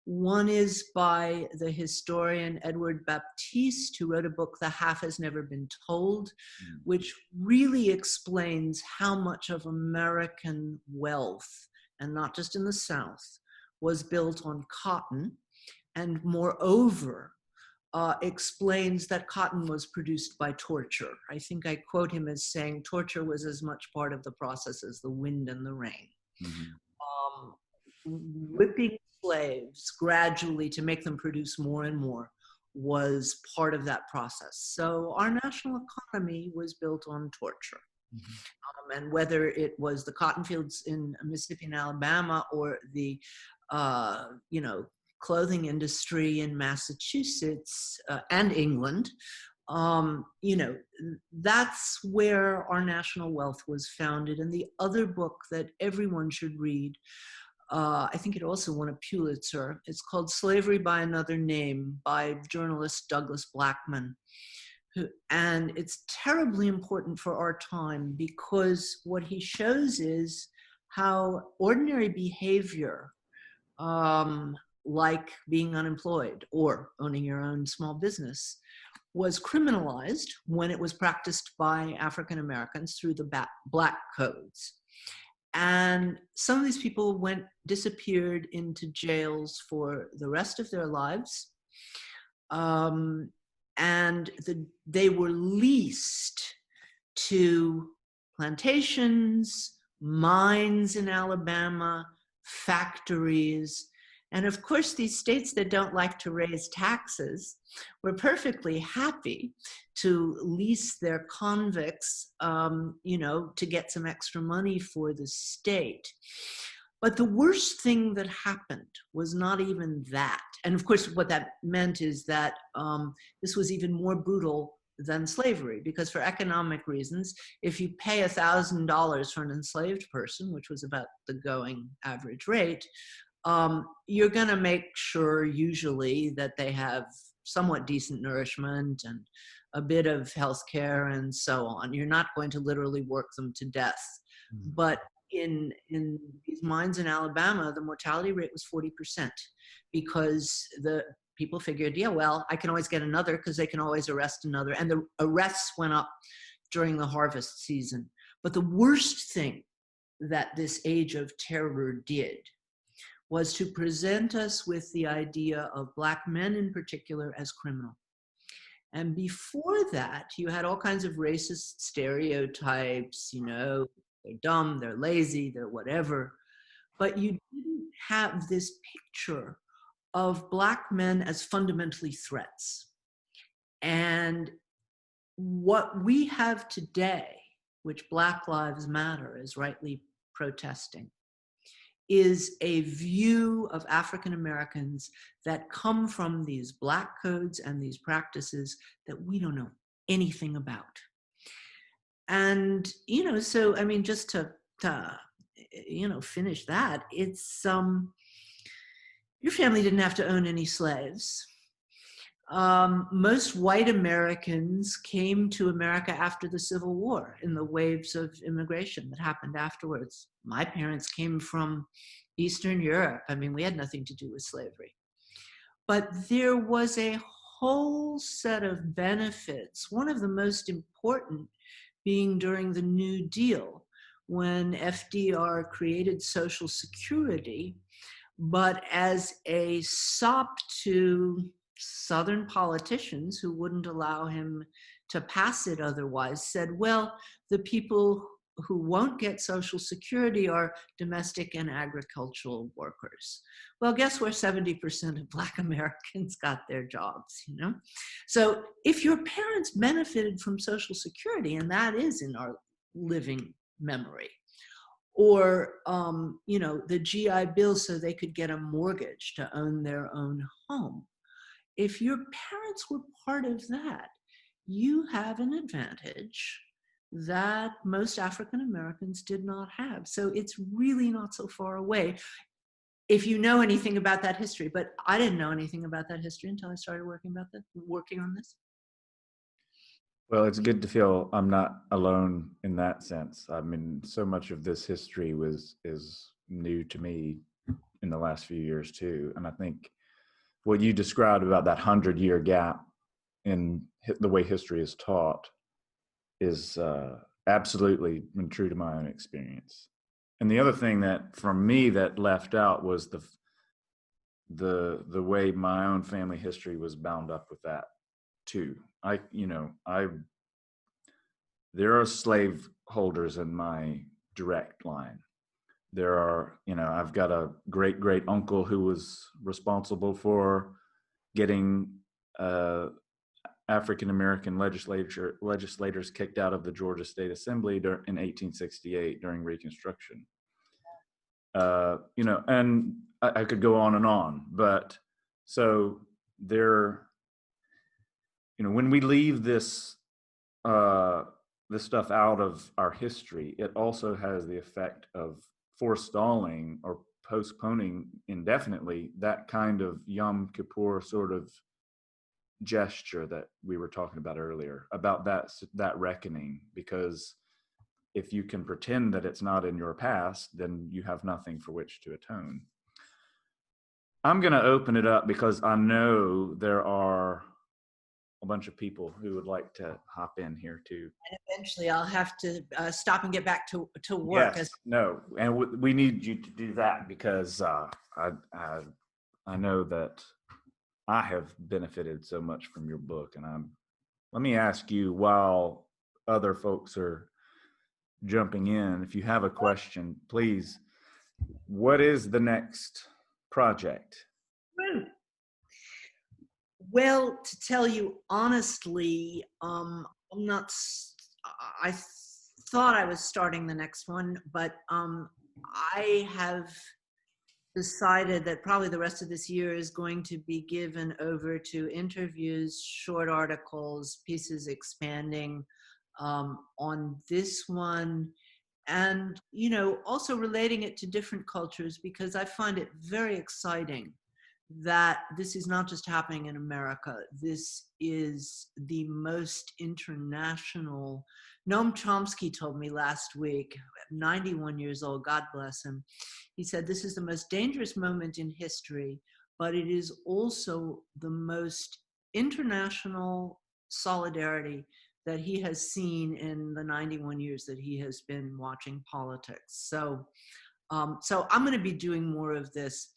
One is by the historian Edward Baptiste, who wrote a book, The Half Has Never Been Told, which really explains how much of American wealth, and not just in the South, was built on cotton, and moreover, explains that cotton was produced by torture. I think I quote him as saying torture was as much part of the process as the wind and the rain. Whipping slaves gradually to make them produce more and more was part of that process. So our national economy was built on torture. And whether it was the cotton fields in Mississippi and Alabama or the, you know, clothing industry in Massachusetts and England, you know, that's where our national wealth was founded. And the other book that everyone should read, I think it also won a Pulitzer, it's called Slavery by Another Name by journalist Douglas Blackman. And it's terribly important for our time because what he shows is how ordinary behavior, like being unemployed or owning your own small business, was criminalized when it was practiced by African Americans through the black codes. And some of these people disappeared into jails for the rest of their lives. And they were leased to plantations, mines in Alabama, factories. And of course, these states that don't like to raise taxes were perfectly happy to lease their convicts, you know, to get some extra money for the state. But the worst thing that happened was not even that. And of course, what that meant is that this was even more brutal than slavery, because for economic reasons, if you pay $1,000 for an enslaved person, which was about the going average rate, you're going to make sure usually that they have somewhat decent nourishment and a bit of health care and so on. You're not going to literally work them to death. But in these mines in Alabama, the mortality rate was 40% because the people figured, yeah, well, I can always get another because they can always arrest another. And the arrests went up during the harvest season. But the worst thing that this age of terror did was to present us with the idea of Black men in particular as criminal. And before that, you had all kinds of racist stereotypes, you know, they're dumb, they're lazy, they're whatever. But you didn't have this picture of Black men as fundamentally threats. And what we have today, which Black Lives Matter is rightly protesting, is a view of African Americans that come from these Black codes and these practices that we don't know anything about. And, so, I mean, just to finish that, it's, your family didn't have to own any slaves. Most white Americans came to America after the Civil War in the waves of immigration that happened afterwards. My parents came from Eastern Europe. I mean, we had nothing to do with slavery. But there was a whole set of benefits, one of the most important being during the New Deal, when FDR created Social Security, but as a sop to Southern politicians who wouldn't allow him to pass it otherwise, said, well, the people who won't get Social Security are domestic and agricultural workers. Well, guess where 70% of Black Americans got their jobs, So if your parents benefited from Social Security, and that is in our living memory, or, the GI Bill so they could get a mortgage to own their own home. If your parents were part of that, you have an advantage that most African Americans did not have. So it's really not so far away if you know anything about that history. But I didn't know anything about that history until I started working on this. Well, it's good to feel I'm not alone in that sense. I mean, so much of this history is new to me in the last few years too. And I think what you described about that 100-year gap in the way history is taught is absolutely been true to my own experience. And the other thing that for me that left out was the way my own family history was bound up with that too. There are slave holders in my direct line. There are, I've got a great great uncle who was responsible for getting African American legislators kicked out of the Georgia State Assembly in 1868 during Reconstruction. And I could go on and on, but so there, when we leave this stuff out of our history, it also has the effect of forestalling or postponing indefinitely that kind of Yom Kippur sort of gesture that we were talking about earlier, about that reckoning, because if you can pretend that it's not in your past, then you have nothing for which to atone. I'm going to open it up because I know there are a bunch of people who would like to hop in here too. And eventually I'll have to stop and get back to work. Yes, no, and we need you to do that because I know that I have benefited so much from your book. And let me ask you, while other folks are jumping in, if you have a question, please, what is the next project? Well, to tell you honestly, I thought I was starting the next one, but I have decided that probably the rest of this year is going to be given over to interviews, short articles, pieces expanding on this one, and also relating it to different cultures, because I find it very exciting that this is not just happening in America. This is the most international. Noam Chomsky told me last week, 91 years old, God bless him. He said, this is the most dangerous moment in history, but it is also the most international solidarity that he has seen in the 91 years that he has been watching politics. So I'm going to be doing more of this.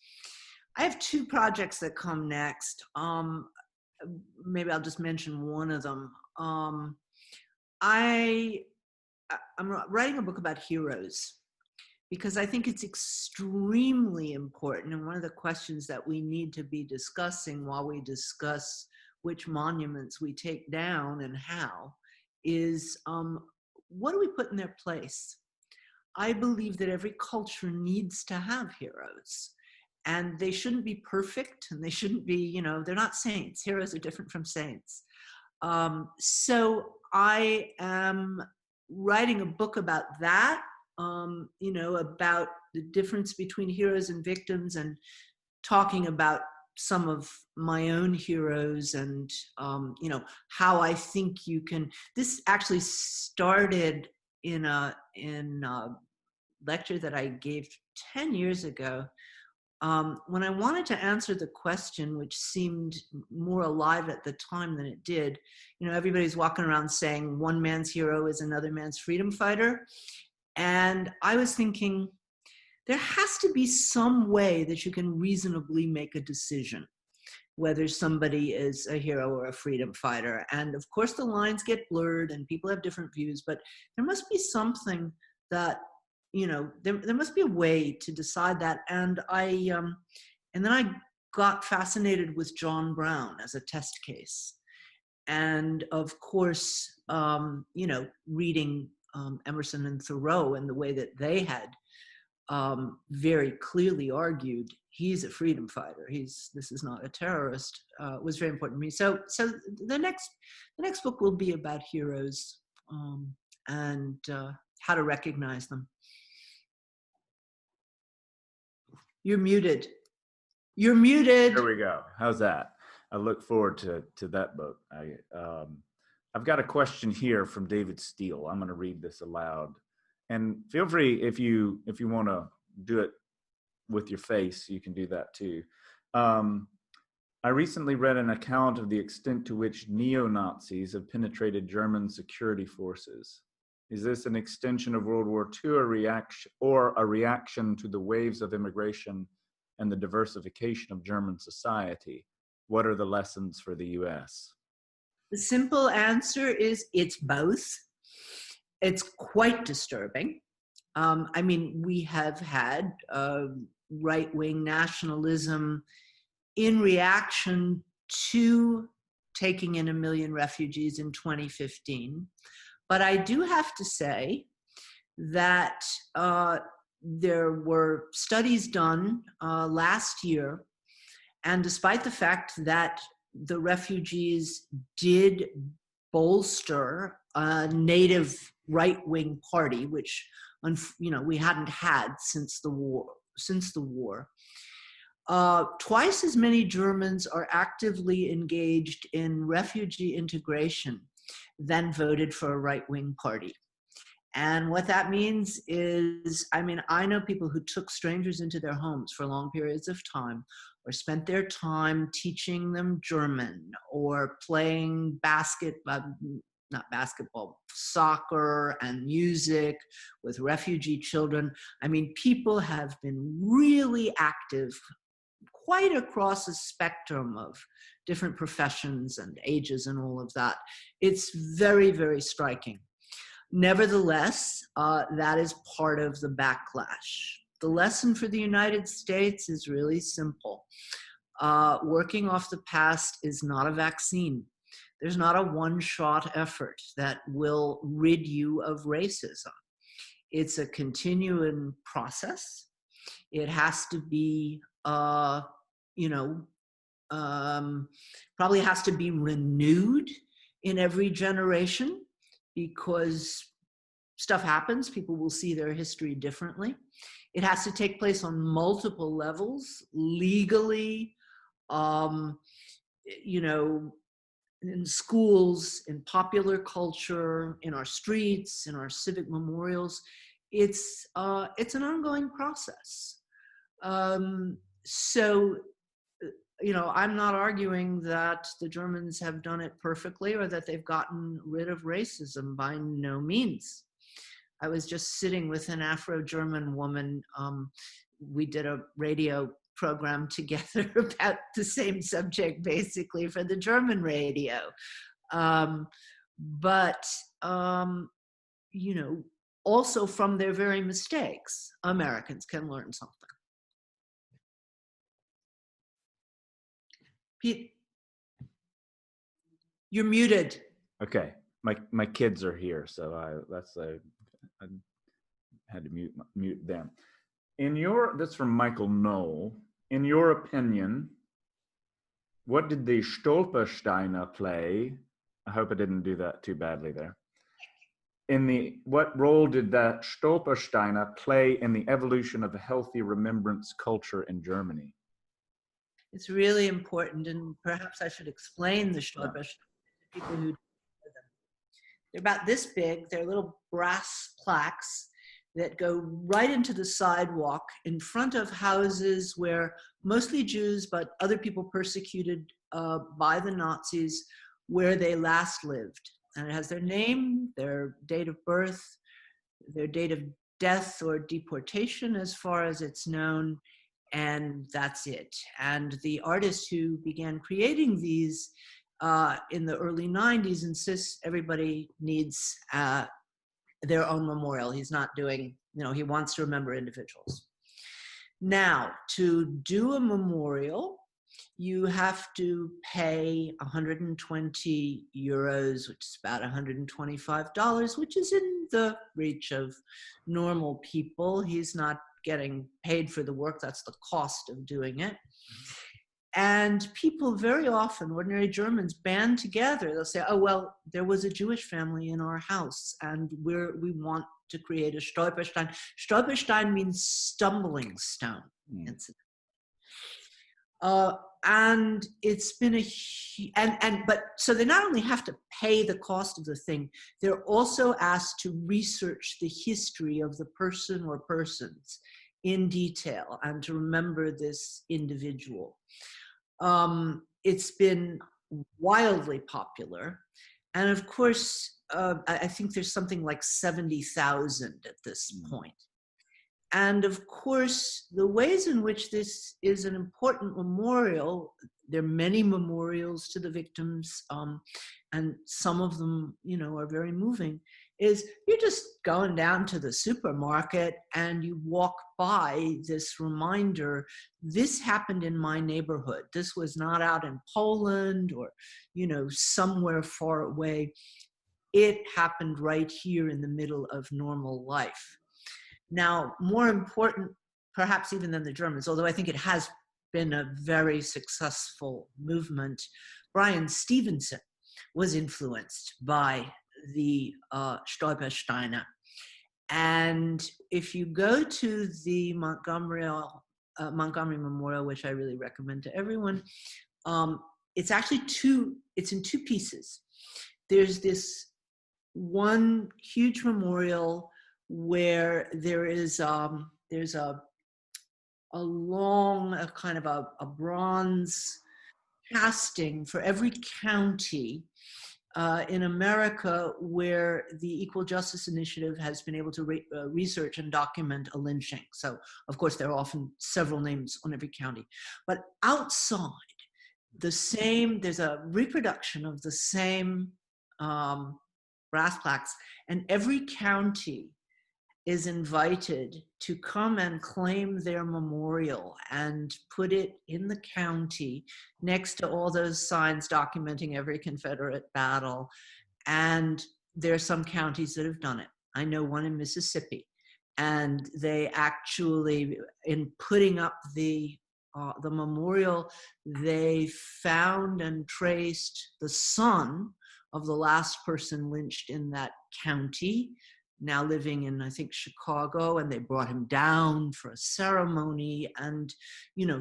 I have two projects that come next. Maybe I'll just mention one of them. I'm writing a book about heroes, because I think it's extremely important. And one of the questions that we need to be discussing while we discuss which monuments we take down and how is, what do we put in their place? I believe that every culture needs to have heroes, and they shouldn't be perfect, and they shouldn't be, they're not saints. Heroes are different from saints. So I am writing a book about that, about the difference between heroes and victims, and talking about some of my own heroes, and how I think you can. This actually started in a lecture that I gave 10 years ago, when I wanted to answer the question, which seemed more alive at the time than it did. Everybody's walking around saying one man's hero is another man's freedom fighter. And I was thinking, there has to be some way that you can reasonably make a decision whether somebody is a hero or a freedom fighter. And of course, the lines get blurred and people have different views, but there must be something that, there must be a way to decide that. And then I got fascinated with John Brown as a test case. And of course, reading Emerson and Thoreau and the way that they had very clearly argued he's a freedom fighter. This is not a terrorist. Was very important to me. So the next book will be about heroes, and how to recognize them. You're muted. You're muted. There we go. How's that? I look forward to that book. I've got a question here from David Steele. I'm going to read this aloud, and feel free if you want to do it with your face, you can do that too. I recently read an account of the extent to which neo-Nazis have penetrated German security forces. Is this an extension of World War II, or a reaction to the waves of immigration and the diversification of German society? What are the lessons for the US? The simple answer is it's both. It's quite disturbing. We have had right-wing nationalism in reaction to taking in 1 million refugees in 2015. But I do have to say that there were studies done last year, and despite the fact that the refugees did bolster a native right-wing party, which we hadn't had since the war. Twice as many Germans are actively engaged in refugee integration than voted for a right-wing party. And what that means is, I know people who took strangers into their homes for long periods of time, or spent their time teaching them German, or playing soccer and music with refugee children. People have been really active quite across a spectrum of different professions and ages and all of that. It's very, very striking. Nevertheless, that is part of the backlash. The lesson for the United States is really simple. Working off the past is not a vaccine. There's not a one-shot effort that will rid you of racism. It's a continuing process. It has to be, probably has to be renewed in every generation, because stuff happens. People will see their history differently. It has to take place on multiple levels, legally, in schools, in popular culture, in our streets, in our civic memorials. It's an ongoing process. I'm not arguing that the Germans have done it perfectly or that they've gotten rid of racism, by no means. I was just sitting with an Afro-German woman. We did a radio program together about the same subject, basically, for the German radio. also from their very mistakes, Americans can learn something. Pete, you're muted. Okay, my kids are here, so I had to mute them. That's from Michael Knoll. In your opinion, what did the Stolpersteiner play? I hope I didn't do that too badly there. What role did the Stolpersteiner play in the evolution of a healthy remembrance culture in Germany? It's really important, and perhaps I should explain the Stolpersteiner to people who don't know them. They're about this big. They're little brass plaques that go right into the sidewalk in front of houses where mostly Jews, but other people persecuted by the Nazis, where they last lived. And it has their name, their date of birth, their date of death or deportation as far as it's known, and that's it. And the artist who began creating these in the early 90s insists everybody needs their own memorial. He's not doing, he wants to remember individuals. Now, to do a memorial, you have to pay 120 euros, which is about $125, which is in the reach of normal people. He's not getting paid for the work. That's the cost of doing it. And people very often, ordinary Germans, band together. They'll say, oh, well, there was a Jewish family in our house, and we want to create a Stolperstein. Stolperstein means stumbling stone. And it's been so they not only have to pay the cost of the thing, they're also asked to research the history of the person or persons in detail and to remember this individual. It's been wildly popular. And of course, I think there's something like 70,000 at this point. And of course, the ways in which this is an important memorial, there are many memorials to the victims, and some of them, are very moving, is you're just going down to the supermarket and you walk by this reminder, this happened in my neighborhood. This was not out in Poland or, somewhere far away. It happened right here in the middle of normal life. Now, more important, perhaps even than the Germans, although I think it has been a very successful movement, Bryan Stevenson was influenced by the Stolpersteiner. And if you go to the Montgomery Memorial, which I really recommend to everyone, it's actually it's in two pieces. There's this one huge memorial where there's a long kind of a bronze casting for every county in America where the Equal Justice Initiative has been able to research and document a lynching. So, of course, there are often several names on every county. But outside, there's a reproduction of the same brass plaques, and every county is invited to come and claim their memorial and put it in the county next to all those signs documenting every Confederate battle. And there are some counties that have done it. I know one in Mississippi, and they actually, in putting up the memorial, they found and traced the son of the last person lynched in that county, now living in, I think, Chicago, and they brought him down for a ceremony. And,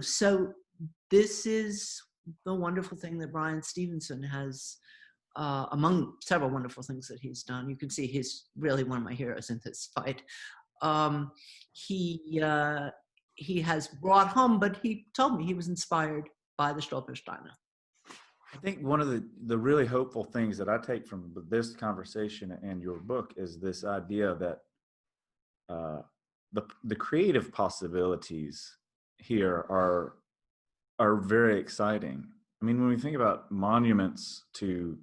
so this is the wonderful thing that Bryan Stevenson has, among several wonderful things that he's done. You can see he's really one of my heroes in this fight. He has brought home, but he told me he was inspired by the Stolpersteiner. I think one of the really hopeful things that I take from this conversation and your book is this idea that the creative possibilities here are very exciting. I mean, when we think about monuments to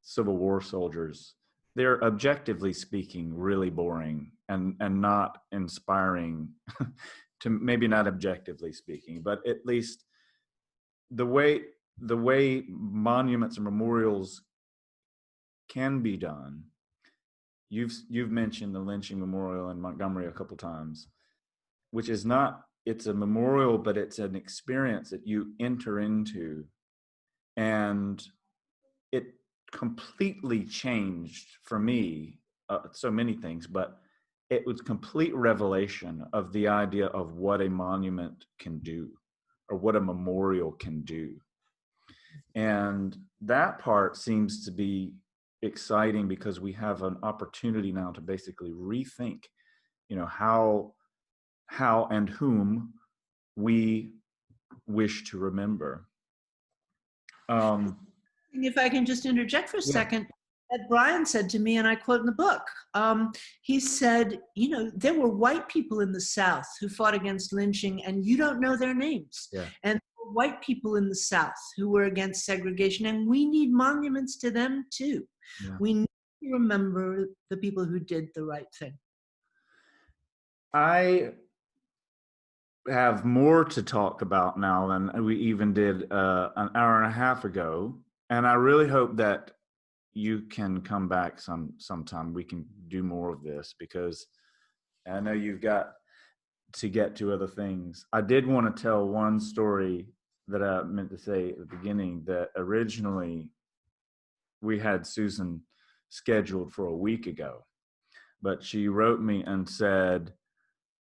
Civil War soldiers, they're objectively speaking really boring and not inspiring to, maybe not objectively speaking, but at least the way monuments and memorials can be done. You've mentioned the lynching memorial in Montgomery a couple times, which is not, it's a memorial, but it's an experience that you enter into, and it completely changed for me so many things, but it was complete revelation of the idea of what a monument can do or what a memorial can do. And that part seems to be exciting because we have an opportunity now to basically rethink, how and whom we wish to remember. If I can just interject for a Yeah. second, that Brian said to me, and I quote in the book, he said, there were white people in the South who fought against lynching, and you don't know their names. Yeah. And there were white people in the South who were against segregation, and we need monuments to them too. Yeah. We need to remember the people who did the right thing. I have more to talk about now than we even did an hour and a half ago, and I really hope that you can come back sometime. We can do more of this because I know you've got to get to other things. I did want to tell one story that I meant to say at the beginning, that originally we had Susan scheduled for a week ago, but she wrote me and said,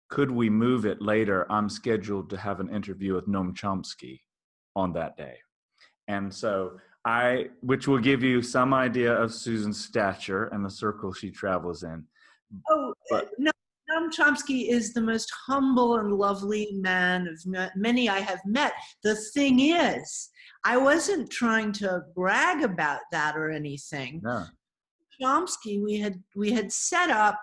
could we move it later? I'm scheduled to have an interview with Noam Chomsky on that day. And so which will give you some idea of Susan's stature and the circle she travels in. Oh, no, Noam Chomsky is the most humble and lovely man of many I have met. The thing is, I wasn't trying to brag about that or anything. No. Chomsky, we had set up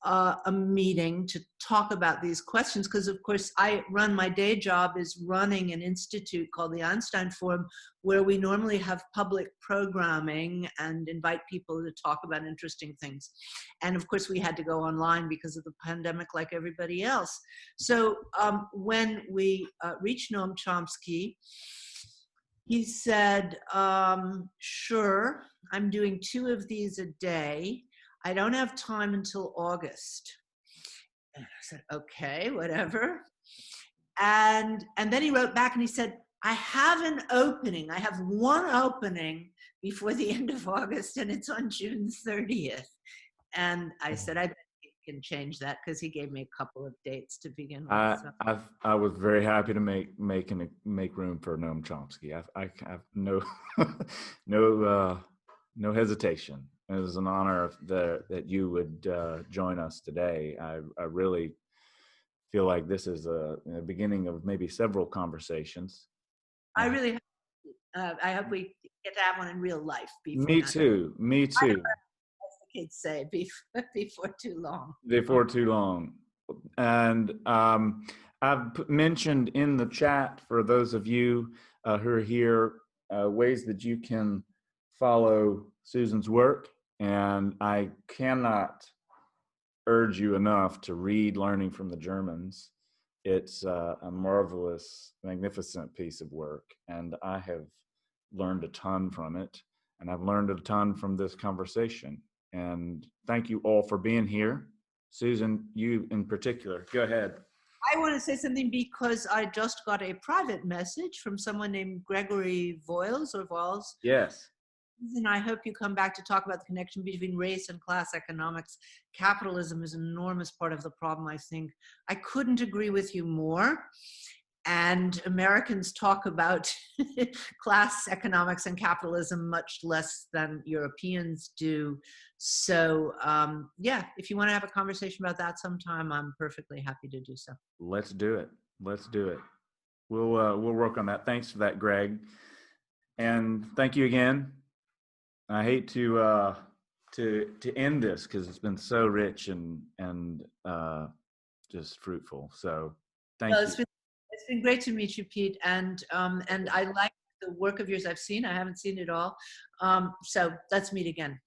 a meeting to talk about these questions because, of course, my day job is running an institute called the Einstein Forum, where we normally have public programming and invite people to talk about interesting things. And of course, we had to go online because of the pandemic, like everybody else. So when we reached Noam Chomsky, he said, sure, I'm doing 2 of these a day. I don't have time until August. And I said, okay, whatever. And then he wrote back and he said, I have an opening. I have one opening before the end of August, and it's on June 30th. And I said, I bet he can change that, because he gave me a couple of dates to begin with. I was very happy to make room for Noam Chomsky. I have no no hesitation. It was an honor that you would join us today. I really feel like this is a beginning of maybe several conversations. I really hope, I hope we get to have one in real life. Me too. As the kids say, before too long. Before too long. And I've mentioned in the chat, for those of you who are here, ways that you can follow Susan's work. And I cannot urge you enough to read Learning from the Germans. It's a marvelous, magnificent piece of work. And I have learned a ton from it. And I've learned a ton from this conversation. And thank you all for being here. Susan, you in particular, go ahead. I want to say something because I just got a private message from someone named Gregory Voiles. Yes. And I hope you come back to talk about the connection between race and class economics. Capitalism is an enormous part of the problem, I think. I couldn't agree with you more. And Americans talk about class economics and capitalism much less than Europeans do. So yeah, if you want to have a conversation about that sometime, I'm perfectly happy to do so. Let's do it. Let's do it. We'll work on that. Thanks for that, Greg. And thank you again. I hate to end this because it's been so rich and just fruitful. So thank you. It's been great to meet you, Pete. And I like the work of yours I've seen. I haven't seen it all. So let's meet again.